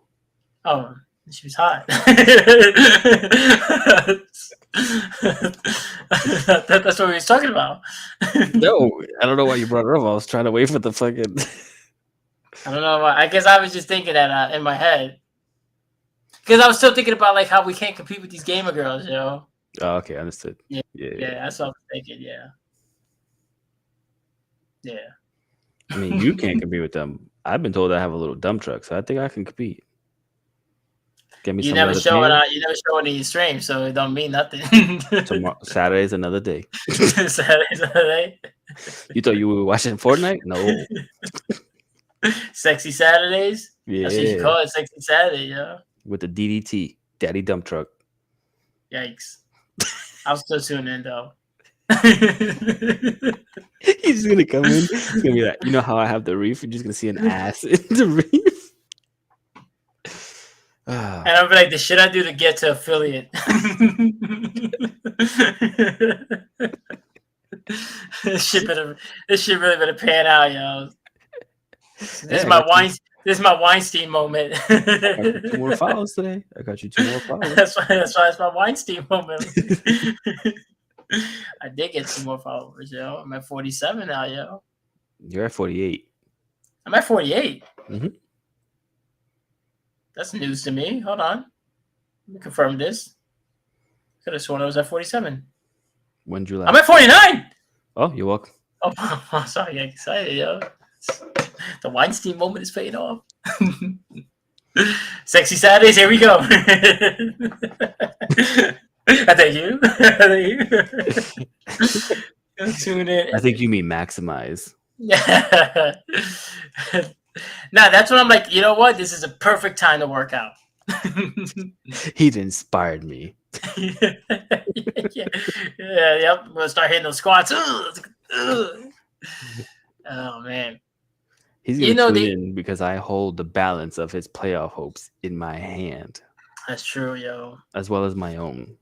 Oh, she was hot. That's what we was talking about. No, I don't know why you brought her up. I was trying to wait for the fucking. I don't know why. I guess I was just thinking that in my head. Because I was still thinking about like how we can't compete with these gamer girls, Oh, okay, understood. Yeah, Yeah. that's what I was thinking. Yeah. I mean, you can't compete with them. I've been told I have a little dump truck, so I think I can compete. Get me You some never leather show it pants. on. You never show it in your stream, so it don't mean nothing. Tomorrow, Saturday's another day. Saturday. You thought you were watching Fortnite? No. Sexy Saturdays. That's what you Yeah, call it, sexy Saturday, yo. with the DDT, Daddy Dump Truck. Yikes. I'll still tune in though. He's just gonna come in. It's gonna be like, you know how I have the reef? You're just gonna see an ass in the reef. And I'll be like, the shit I do to get to affiliate. This shit really better pan out, yo. This is my Weinstein moment. I got you 2 more follows today. I got you 2 more follows. That's why it's my Weinstein moment. I did get 2 more followers, yo. I'm at 47 now, yo. You're at 48. I'm at 48. Mm-hmm. That's news to me. Hold on. Let me confirm this. Could have sworn I was at 47. When did you I'm at 49. Oh, you're welcome. Oh, sorry. I get excited, yo. The Weinstein moment is paying off. Sexy Saturdays, here we go. Thank you. Tune in. I think you mean maximize. Yeah. Nah, that's when I'm like, you know what? This is a perfect time to work out. He'd inspired me. Yep. I'm gonna start hitting those squats. Oh man. He's gonna tune in because I hold the balance of his playoff hopes in my hand. That's true, yo. As well as my own.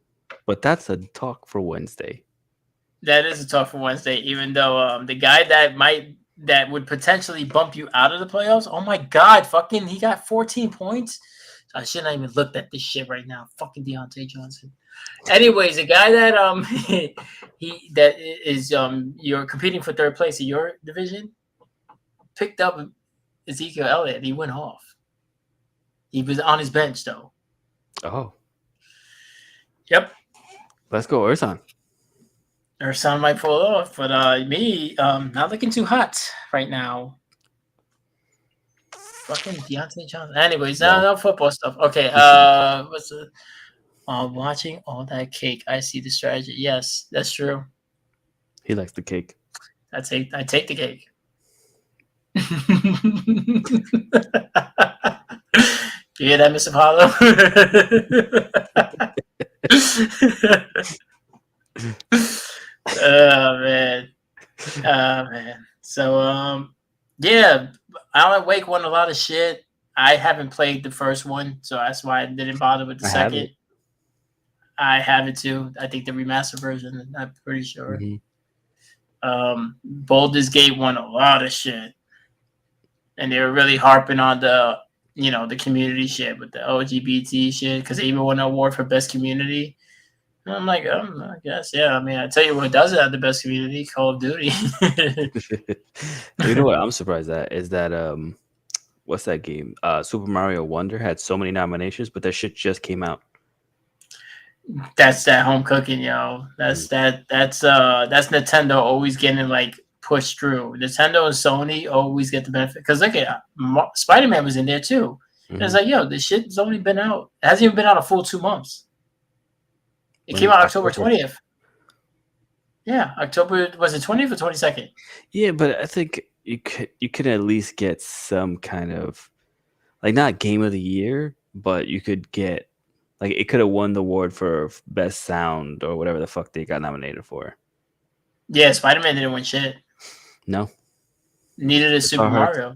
But that's a talk for Wednesday. That is a talk for Wednesday, even though the guy that would potentially bump you out of the playoffs, oh my god, fucking he got 14 points. I shouldn't even looked at this shit right now. Fucking Deontay Johnson. Anyways, the guy that you're competing for third place in your division picked up Ezekiel Elliott. He went off. He was on his bench though. Oh. Yep. Let's go, Ursan. Ursan might pull it off, but me, not looking too hot right now. Fucking Deontay Johnson. Anyways, no football stuff. Okay, what's the watching all that cake? I see the strategy. Yes, that's true. He likes the cake. I take the cake. You hear that, Miss Apollo? Oh man. So yeah, Alan Wake won a lot of shit. I haven't played the first one, so that's why I didn't bother with the second. I have it too. I think the remastered version. I'm pretty sure. Mm-hmm. Baldur's Gate won a lot of shit, and they were really harping on the community shit with the LGBT shit because they even won an award for best community. And I'm like, I guess, yeah. I mean, I tell you what doesn't have the best community: Call of Duty. You know what I'm surprised at is that what's that game? Super Mario Wonder had so many nominations, but that shit just came out. That's that home cooking, yo. That's Nintendo always getting like pushed through. Nintendo and Sony always get the benefit because look at Spider-Man was in there too. Mm-hmm. It's like, yo, this shit's only been out. It hasn't even been out a full 2 months. It came out October 20th. Yeah, October was it 20th or 22nd? Yeah, but I think you could at least get some kind of like not game of the year, but you could get like it could have won the award for best sound or whatever the fuck they got nominated for. Yeah, Spider-Man didn't win shit. No. Neither did Super Mario.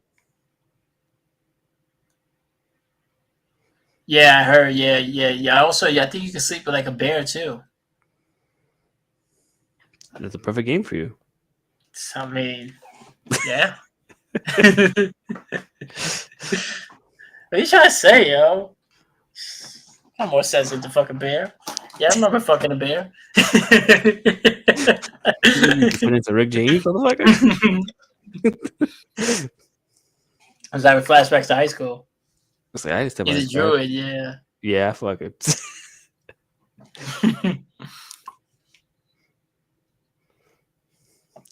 Yeah, I heard. Yeah. Also, I think you can sleep with like a bear too. That's a perfect game for you. I mean, yeah. What are you trying to say, yo? I'm more sensitive to fucking bear. Yeah, I remember fucking a bear. You just went into Rick James, motherfucker. I was having flashbacks to high school. It's like I just step on He's his a back. druid, yeah. Yeah, fuck it.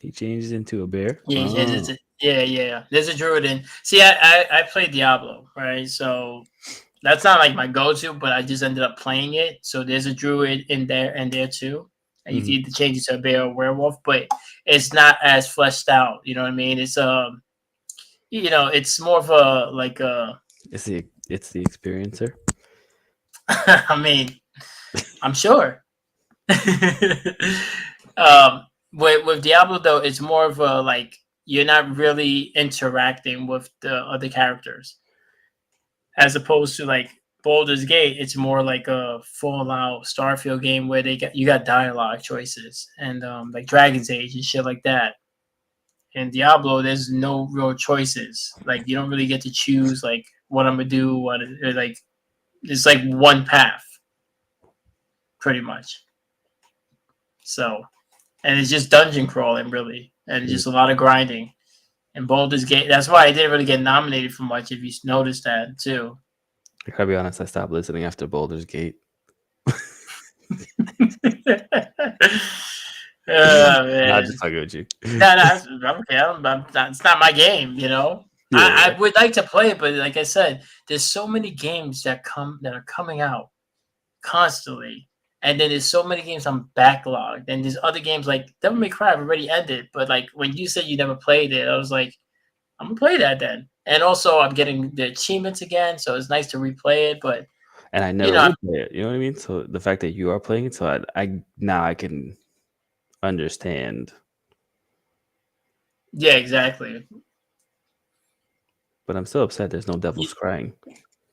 He changes into a bear. Yeah, Oh. yeah. There's a druid in. See, I played Diablo, right? So that's not like my go-to, but I just ended up playing it. So there's a druid in there too, and you can Mhm. either change it to a bear or werewolf, but it's not as fleshed out. You know what I mean? It's it's more of a like a. It's the experiencer. I mean, I'm sure. um, with Diablo though, it's more of a like you're not really interacting with the other characters, as opposed to like Baldur's Gate. It's more like a full out Starfield game where you got dialogue choices and like Dragon's Age and shit like that. In Diablo, there's no real choices. Like you don't really get to choose like what I'm gonna do. Like it's like one path, pretty much. So and it's just dungeon crawling really, and just a lot of grinding. And Baldur's Gate. That's why I didn't really get nominated for much. If you noticed that too. I gotta be honest. I stopped listening after Baldur's Gate. Oh Nah, man, just fucking with you. I'm okay. It's not my game. You know, Yeah. I would like to play it, but like I said, there's so many games that are coming out constantly, and then there's so many games I'm backlogged, and there's other games like Devil May Cry have already ended, but like when you said you never played it, I was like, I'm gonna play that then. And also, I'm getting the achievements again, so it's nice to replay it. But And I you never know, would play it. You know what I mean? So the fact that you are playing it, so I now I can understand. yeah, exactly. But I'm still upset. There's no devils crying.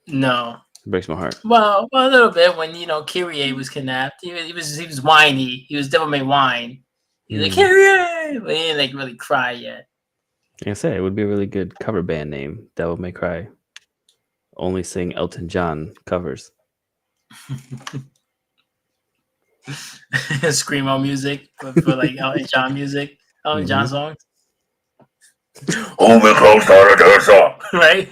No, It breaks my heart. well, a little bit when Kyrie was kidnapped. He was whiny. He was Devil May whine. He's like Mm. Kyrie, but he didn't like really cry yet. Like I said, it would be a really good cover band name. Devil May Cry. Only sing Elton John covers. Screamo music for like Elton John music, Elton Mm-hmm. John songs. Hold me close to the song, right?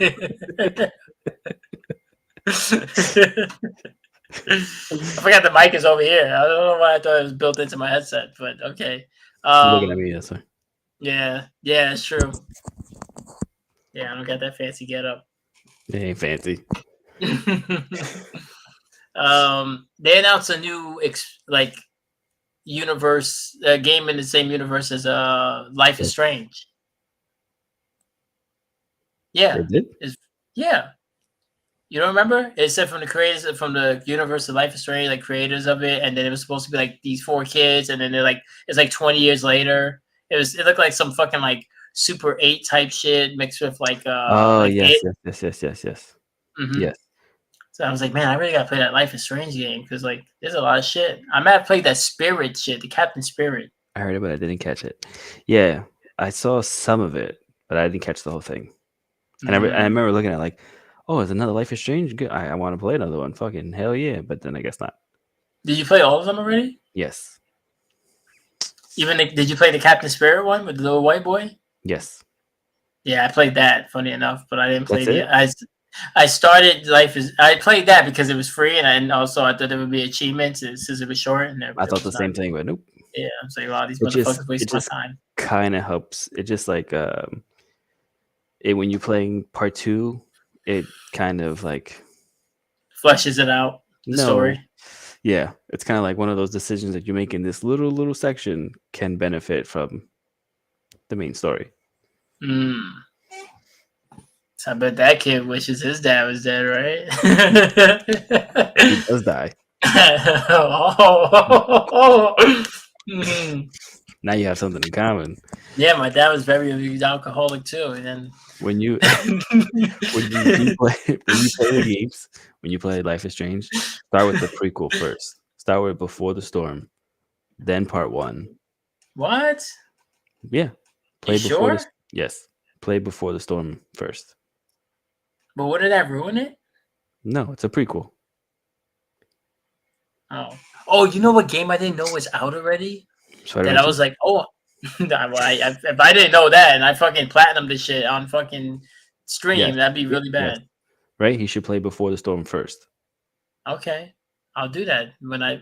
I forgot the mic is over here. I don't know why I thought it was built into my headset, but okay. You're looking at me, that's why. Yeah, it's true. Yeah, I don't got that fancy get up. It ain't fancy. They announced a new like universe game in the same universe as Life is Strange. They Yeah, did? yeah. You don't remember? It said from the creators from the universe of Life is Strange, like creators of it, and then it was supposed to be like these 4 kids, and then they're like it's like 20 years later. It looked like some fucking like Super 8 type shit mixed with Oh, like yes, it. yes. Mm-hmm. Yes. So I was like, man, I really gotta play that Life is Strange game because like there's a lot of shit. I might have played that Spirit shit, the Captain Spirit. I heard it, but I didn't catch it. Yeah, I saw some of it, but I didn't catch the whole thing. And I remember looking at it like, oh, is another Life is Strange? Good. I want to play another one. Fucking hell yeah. But then I guess not. Did you play all of them already? Yes. Did you play the Captain Spirit one with the little white boy? Yes. Yeah, I played that. Funny enough, but I didn't play That's the. it? I started Life is. I played that because it was free, and also I thought there would be achievements since it was short, and I there thought the was not. same thing, but nope. Yeah, I'm saying, wow, these It just motherfuckers it wasting my just time. kind of helps. It just like when you're playing part 2, it kind of like Fleshes it out the no. story. Yeah, it's kind of like one of those decisions that you make in this little section can benefit from the main story. Mm. So I bet that kid wishes his dad was dead, right? He does die. Mhm. Now you have something in common. Yeah, my dad was very alcoholic too, and then When you when you play the games, when you play Life is Strange, start with the prequel first. Start with Before the Storm, then part 1. what? Yeah, You play before sure? this. Yes, Play Before the Storm first. But wouldn't that ruin it? No, it's a prequel. Oh, oh, you know what game I didn't know was out already? That Spider-Man I 2? was like, oh, if I didn't know that and I fucking platinum this shit on fucking Yes. stream, that'd be really Yes. bad. Right? He should play Before the Storm first. Okay, I'll do that when I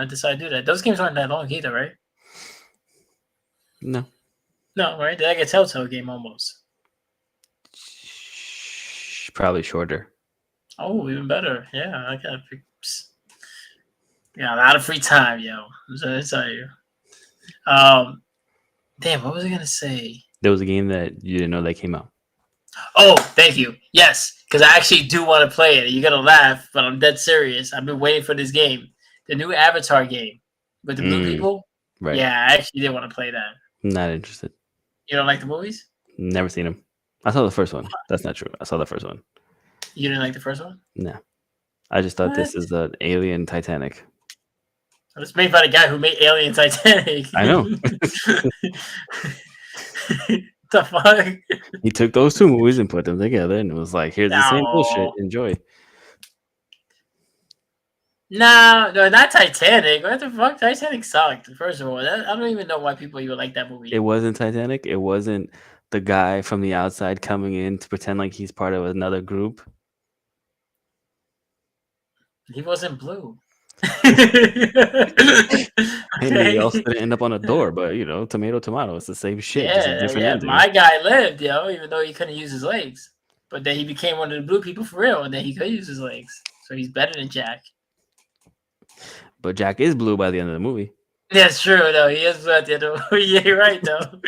decide to do that. Those games aren't that long either, right? No. No, right? They're like a Telltale game almost. Probably shorter. Oh, even better. Yeah, I got a lot of free time, yo. I'm trying to tell you. Damn, what was I gonna say? There was a game that you didn't know that came out. Oh, thank you. Yes, because I actually do want to play it. You're gonna laugh, but I'm dead serious. I've been waiting for this game, the new Avatar game with the blue people. Right. Yeah, I actually did want to play that. Not interested. You don't like the movies? Never seen them. I saw the first one. That's not true. I saw the first one. You didn't like the first one? No. I just thought What? this is an alien Titanic. It was made by the guy who made Alien Titanic. I know. The fuck? He took those two movies and put them together and it was like, here's the same bullshit. Enjoy. No, not Titanic. What the fuck? Titanic sucked. First of all, I don't even know why people even like that movie. It wasn't Titanic. It wasn't the guy from the outside coming in to pretend like he's part of another group. He wasn't blue. Maybe he also didn't end up on a door, but you know, tomato, tomato. It's the same shit, just a different ending. My guy lived, even though he couldn't use his legs. But then he became one of the blue people for real, and then he could use his legs. So he's better than Jack. But Jack is blue by the end of the movie. That's true, though. He is blue at the end of the movie. Yeah, you're right, though.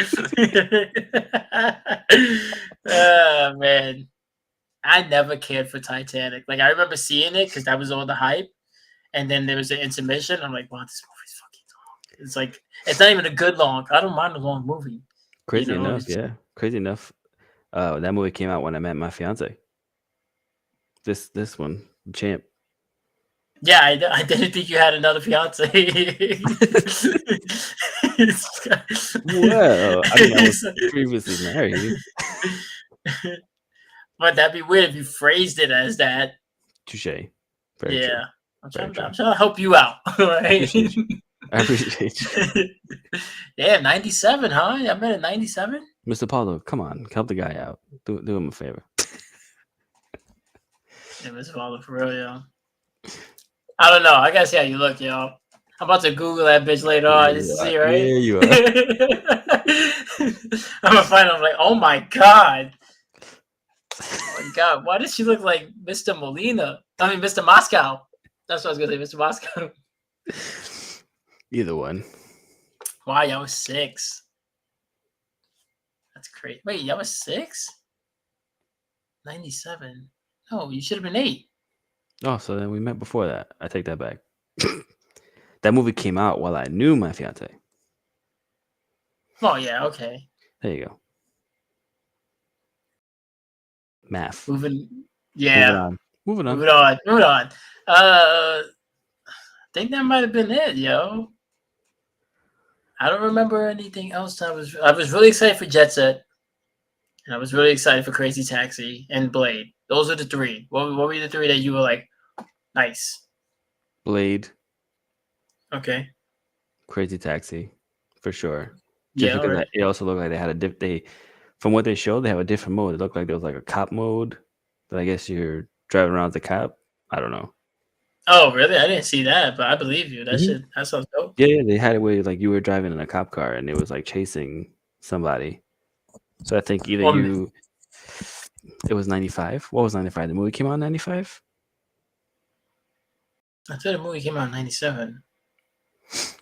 Oh, man. I never cared for Titanic. Like, I remember seeing it because that was all the hype. And then there was an intermission. I'm like, wow, this movie's fucking long. It's like, it's not even a good long. I don't mind a long movie. Crazy enough, yeah. Crazy enough. That movie came out when I met my fiance. This one, Champ. Yeah, I didn't think you had another fiance. Well, I mean, I was previously married. But that'd be weird if you phrased it as that. Touche. Very true. I'm trying to help you out. Right? I appreciate you. Yeah, 97, huh? I met at 97. Mr. Paulo, come on, help the guy out. Do him a favor. Yeah, Mr. Paulo, for real, yo. I don't know. I gotta see how you look, yo. I'm about to Google that bitch later on just to see, right? Yeah, you are. I'm gonna find him like, oh my god. Oh my god, why does she look like Mr. Molina? I mean, Mr. Moscow. That's what I was gonna say, Mr. Moscow. Either one. Wow, y'all was 6. That's crazy. Wait, y'all was 6? 97. No, you should have been 8. Oh, so then we met before that. I take that back. That movie came out while I knew my fiance. Oh yeah, okay. There you go. Math. Moving Moving on. I think that might have been it, yo. I don't remember anything else. I was really excited for Jet Set, and I was really excited for Crazy Taxi and Blade. Those are the 3. What were the 3 that you were like, nice? Blade. Okay. Crazy Taxi, for sure. Just because it also looked like they had from what they showed, they have a different mode. It looked like there was like a cop mode that I guess you're driving around as a cop. I don't know. Oh, really? I didn't see that, but I believe you. That sounds dope. Yeah, they had it where like you were driving in a cop car and it was like chasing somebody. So I think either it was 95. What was 95? The movie came out in 95? I thought the movie came out in 97.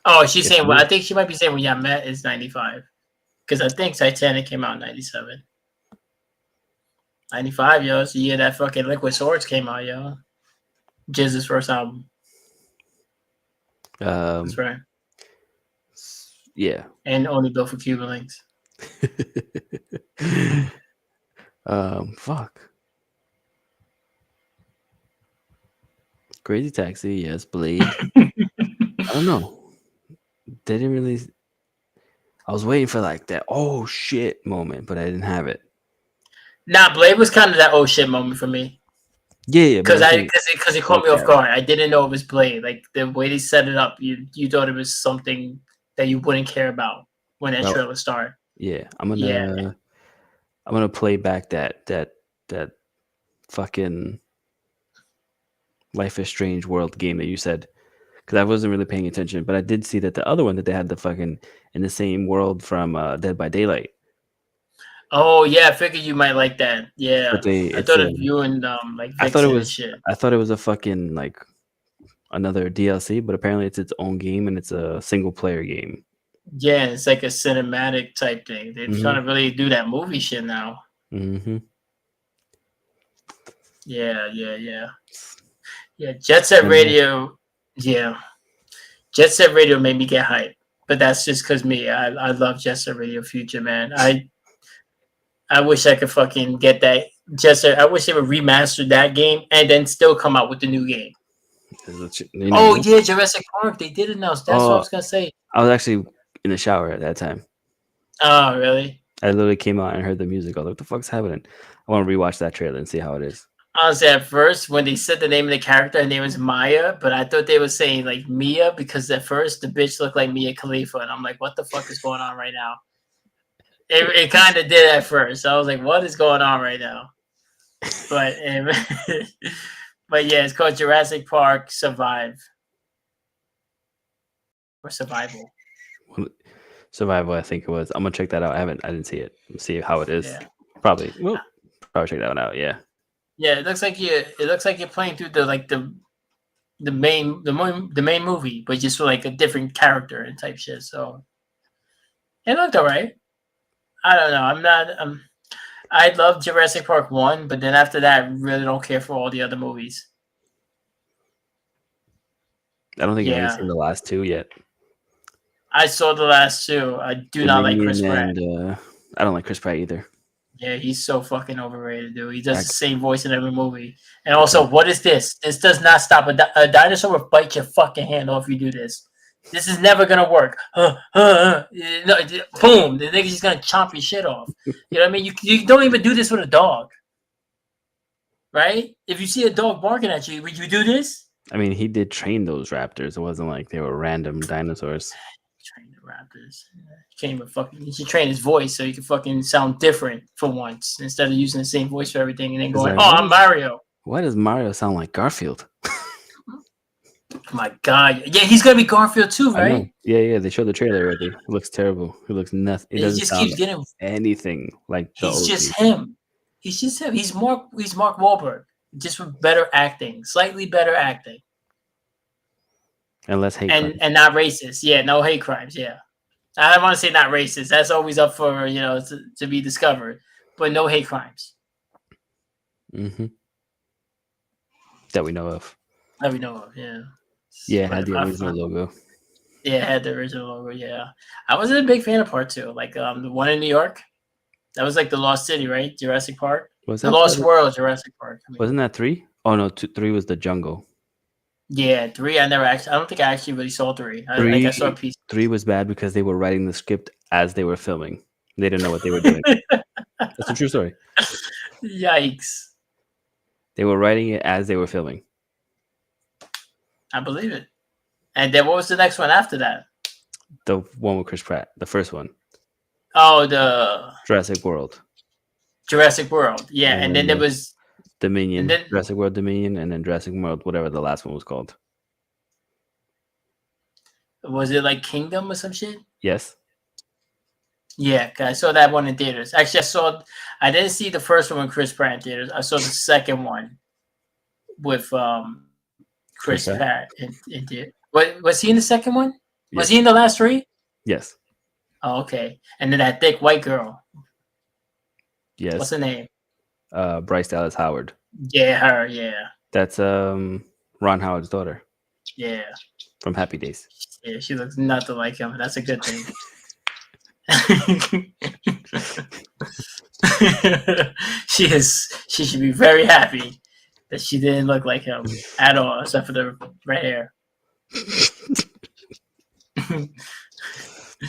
Oh, she's saying, I think she might be saying when y'all met is 95. Because I think Titanic came out in 97. 95, yo. So yeah, that fucking Liquid Swords came out, yo. Jizz's first album. That's right. Yeah. And Only Built for Cuban Links. Fuck. Crazy Taxi, yes. Blade. I don't know. They didn't really. I was waiting for like that oh shit moment, but I didn't have it. Nah, Blade was kind of that oh shit moment for me. Yeah, but Because I'm saying it caught me okay, off all right. guard. I didn't know it was Blade. Like the way they set it up, you thought it was something that you wouldn't care about when that Well, trailer started. yeah, Yeah. I'm gonna play back that fucking Life is Strange World game that you said because I wasn't really paying attention, but I did see that the other one that they had the fucking in the same world from Dead by Daylight, Oh yeah, I figured you might like that. but Yeah, they I it's thought a of you and like I thought it Vixen and was shit. I thought it was a fucking like another DLC, but apparently it's its own game and it's a single player game. Yeah, it's like a cinematic type thing. They're trying hmm to really do that movie shit now. hmm Yeah. Yeah, Jet Set And that, Radio. Yeah, Jet Set Radio made me get hyped, but that's just because me. I love Jet Set Radio Future, man. I wish I could fucking get that Jet Set. I wish they would remaster that game and then still come out with the new game. you know Oh what? yeah, Jurassic Park. They did announce. That's what I Oh, was gonna say. I was actually in the shower at that time. Oh really? I literally came out and heard the music. I was like, "What the fuck's happening?" I want to rewatch that trailer and see how it is. Honestly, at first when they said the name of the character, her name was Maya, but I thought they were saying like Mia because at first the bitch looked like Mia Khalifa, and I'm like, what the fuck is going on right now? It kind of did at first. I was like, what is going on right now? But but yeah, it's called Jurassic Park Survive or Survival. Survival, I think it was. I'm gonna check that out. I didn't see it. See how it is. Yeah, Probably. Well, probably check that one out. Yeah. yeah. It looks like you're playing through the main movie, but just for like a different character and type shit. So it looked alright. I don't know. I'm not. I love Jurassic Park 1, but then after that, I really don't care for all the other movies. I don't think I've even Yeah, seen the last two yet. I saw the last two. I do not like Chris Dominion Pratt. and I don't like Chris Pratt either. Yeah, he's so fucking overrated, dude. He does I, the same voice in every movie. And I also, can't. what is this? This does not stop. A dinosaur will bite your fucking hand off if you do this. This is never gonna work. No, boom! The nigga's just gonna chomp your shit off. You know what I mean? You don't even do this with a dog, right? If you see a dog barking at you, would you do this? I mean, he did train those raptors. It wasn't like they were random dinosaurs. Train the Raptors. He can't even fucking. He should train his voice so he can fucking sound different for once instead of using the same voice for everything and then It's going, like, "Oh, I'm Mario." why does Mario sound like Garfield? My God, yeah, he's gonna be Garfield too, I know. right? Yeah. They showed the trailer already. It looks terrible. It looks nothing. It He doesn't just sound keeps getting. anything like the He's just OG. him. He's just him. He's Mark. He's Mark Wahlberg, just with better acting, slightly better acting, And less hate crime. and not racist. Yeah, no hate crimes. Yeah, I don't want to say not racist. That's always up for to be discovered, but no hate crimes hmm That we know of. that we know of. Yeah. Yeah, it had But the original logo. yeah, it had the original logo. Yeah, I wasn't a big fan of part two. Like the one in New York, that was like the Lost City, right? Jurassic Park, Was the that Lost World, Jurassic Park. I mean, wasn't that 3? Oh no, 3 was the jungle. yeah, three. I never actually. I don't think I actually really saw three. I saw a 3 piece. 3 was bad because they were writing the script as they were filming. They didn't know what they were doing. That's a true story. Yikes! They were writing it as they were filming. I believe it. And then what was the next one after that? The one with Chris Pratt, the first one, Oh, the Jurassic World, Jurassic World. Yeah, and then there was Dominion, and then Jurassic World Dominion, and then Jurassic World, whatever the last one was called. was it like Kingdom or some shit? Yes. Yeah, 'cause I saw that one in theaters. Actually, I didn't see the first one with Chris Pratt in theaters. I saw the second one with Chris Pratt in theaters. What was he in the second one? Was Yes. he in the last three? Yes. Oh, okay. And then that thick white girl. Yes. What's her name? Bryce Dallas Howard. Yeah, her. Yeah, That's Ron Howard's daughter yeah, from Happy Days. yeah. She looks nothing like him. That's a good thing. She should be very happy that she didn't look like him at all, except for the red hair.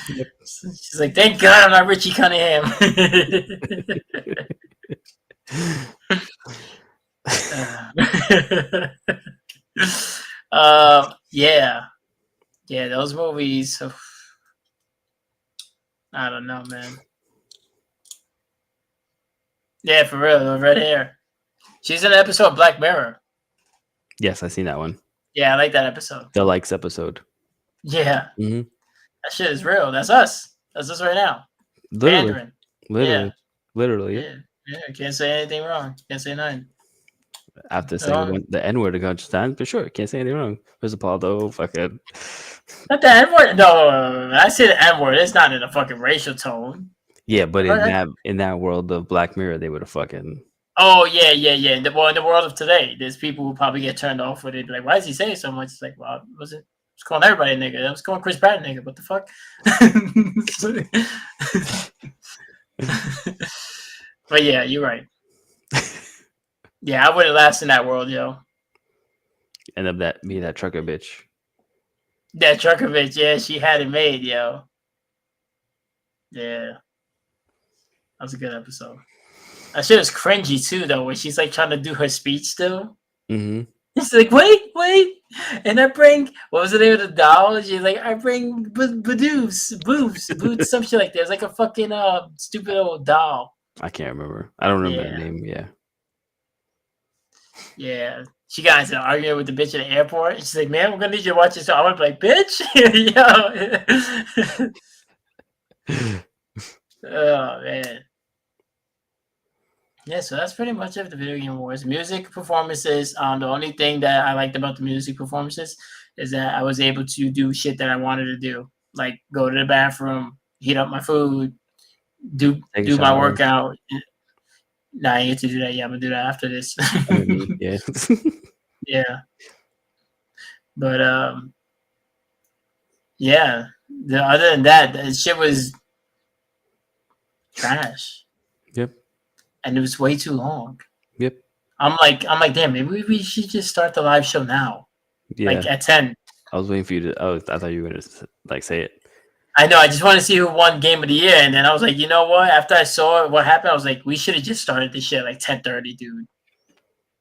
Yep. She's like, thank God I'm not Richie Cunningham. uh, yeah, yeah, those movies. I don't know, man. Yeah, for real, the red hair. She's in an episode of Black Mirror. Yes, I seen that one. Yeah, I like that episode. The likes episode. Yeah, Hmm. that shit is real. That's us. That's us right now. Literally, Pandering. Yeah, literally, literally. Yep. yeah, yeah. Can't say anything wrong. Can't say nothing. After saying Wrong. the N word a bunch of times, for sure, can't say anything wrong. First of all, though, fucking Not the N word. No, I say the N word. It's not in a fucking racial tone. yeah, but Right? in that world of Black Mirror, they would have fucking Oh yeah, yeah, yeah. Well, in the world of today, there's people who probably get turned off with it. Like, why is he saying so much? It's like, well, was it? It's calling everybody a nigga. I was calling Chris Pratt a nigga. What the fuck? But yeah, you're right. Yeah, I wouldn't last in that world, yo. end up that be that trucker bitch. That trucker bitch, yeah, she had it made, yo. Yeah, that was a good episode. That shit was cringy too, though, when she's like trying to do her speech still. Mm-hmm. She's like, wait, and I bring what was the name of the doll? She's like, I bring boobs, boots, some shit like that. It's like a fucking stupid old doll. I can't remember. I don't remember Yeah, the name. Yeah. yeah. She got into an argument with the bitch at the airport. She's like, man, we're gonna need you to watch this. So I was like, bitch, yo. Oh man. Yeah, so that's pretty much it for the video game awards. Music performances. The only thing that I liked about the music performances is that I was able to do shit that I wanted to do, like go to the bathroom, heat up my food, do Take a do my shower workout. Nah, I get to do that. Yeah, I'm gonna do that after this. underneath. Yeah. Yeah, but yeah. Other than that, the shit was trash, Yep. and it was way too long. Yep. I'm like, damn, maybe we should just start the live show now, Yeah. like at 10. I was waiting for you to. Oh, I thought you were gonna like say it. I know. I just want to see who won Game of the Year, and then I was like, you know what? After I saw what happened, I was like, we should have just started this shit like 10:30, dude.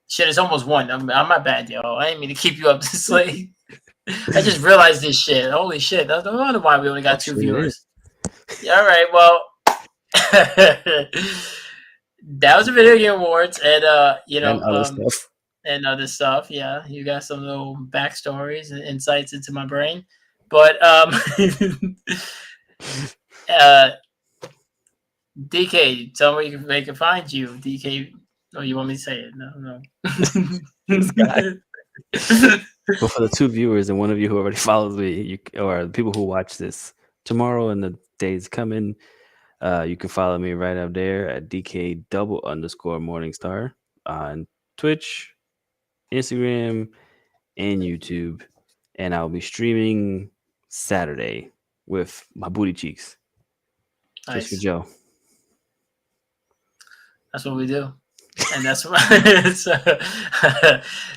Shit is almost one. I'm not bad, yo. I didn't mean to keep you up this late. I just realized this shit. Holy shit! I don't wonder why we only got 2 Actually, it is. viewers. Yeah, all right. Well, that was the video game awards, and And other stuff. and other stuff. Yeah, you got some little backstories and insights into my brain, but uh, DK, tell me where they can find you. DK, oh, you want me to say it? No. This guy. But for the 2 viewers and one of you who already follows me, or the people who watch this tomorrow and the days coming, you can follow me right up there at DK_Morningstar on Twitch, Instagram, and YouTube. And I'll be streaming Saturday with my booty cheeks. Just for Nice. Joe. That's what we do. And that's what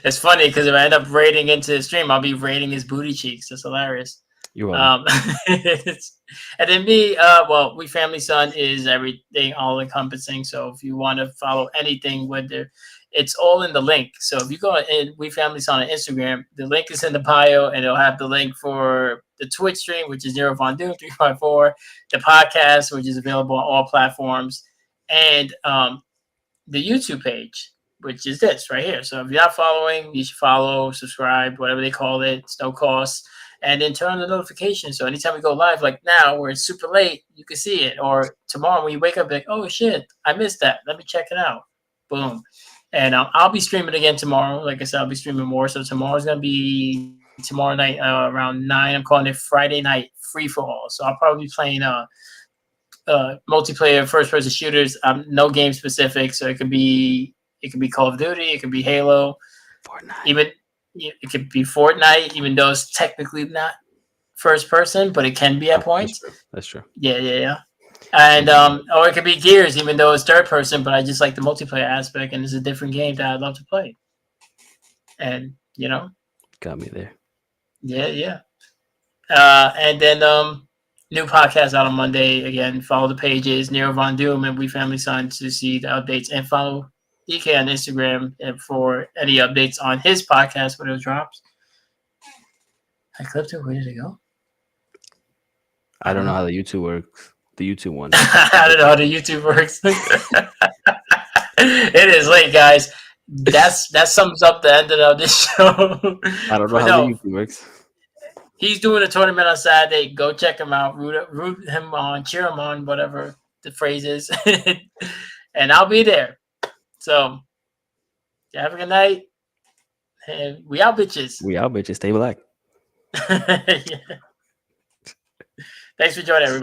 it's funny because if I end up raiding into the stream, I'll be raiding his booty cheeks. That's hilarious. You're welcome. And then me, well, We Family Son is everything all encompassing. So if you want to follow anything with there, it's all in the link. So if you go in We Family Son on Instagram, the link is in the bio, and it'll have the link for the Twitch stream, which is Zero Von Doom 354, the podcast, which is available on all platforms, and the YouTube page, which is this right here. So if you're not following, you should follow, subscribe, whatever they call it. It's no cost. And then turn on the notifications. So anytime we go live, like now, where it's super late, you can see it. Or tomorrow when you wake up, like, oh shit, I missed that. Let me check it out. Boom. And I'll be streaming again tomorrow. Like I said, I'll be streaming more. So tomorrow's going to be tomorrow night around 9. I'm calling it Friday night free for all. So I'll probably be playing multiplayer first person shooters. No game specific, so it could be Call of Duty, it could be Halo, Fortnite. even it could be Fortnite, even though it's technically not first person, but it can be at points. That's true. Yeah. And or it could be Gears, even though it's third person, but I just like the multiplayer aspect, and it's a different game that I'd love to play. And got me there. Yeah. And then New podcast out on Monday. Again, follow the pages Nero Von Doom and We Family Son to see the updates, and follow DK on Instagram and for any updates on his podcast when it drops. I clipped it. Where did it go? I don't know how the YouTube works. The YouTube one. I don't know how the YouTube works. It is late, guys. That sums up the end of this show. I don't know But how no, the YouTube works. he's doing a tournament on Saturday. Go check him out. Root him on. Cheer him on. Whatever the phrase is. And I'll be there. So, have a good night. And we out, bitches. We out, bitches. Stay black. Yeah. Thanks for joining, everybody.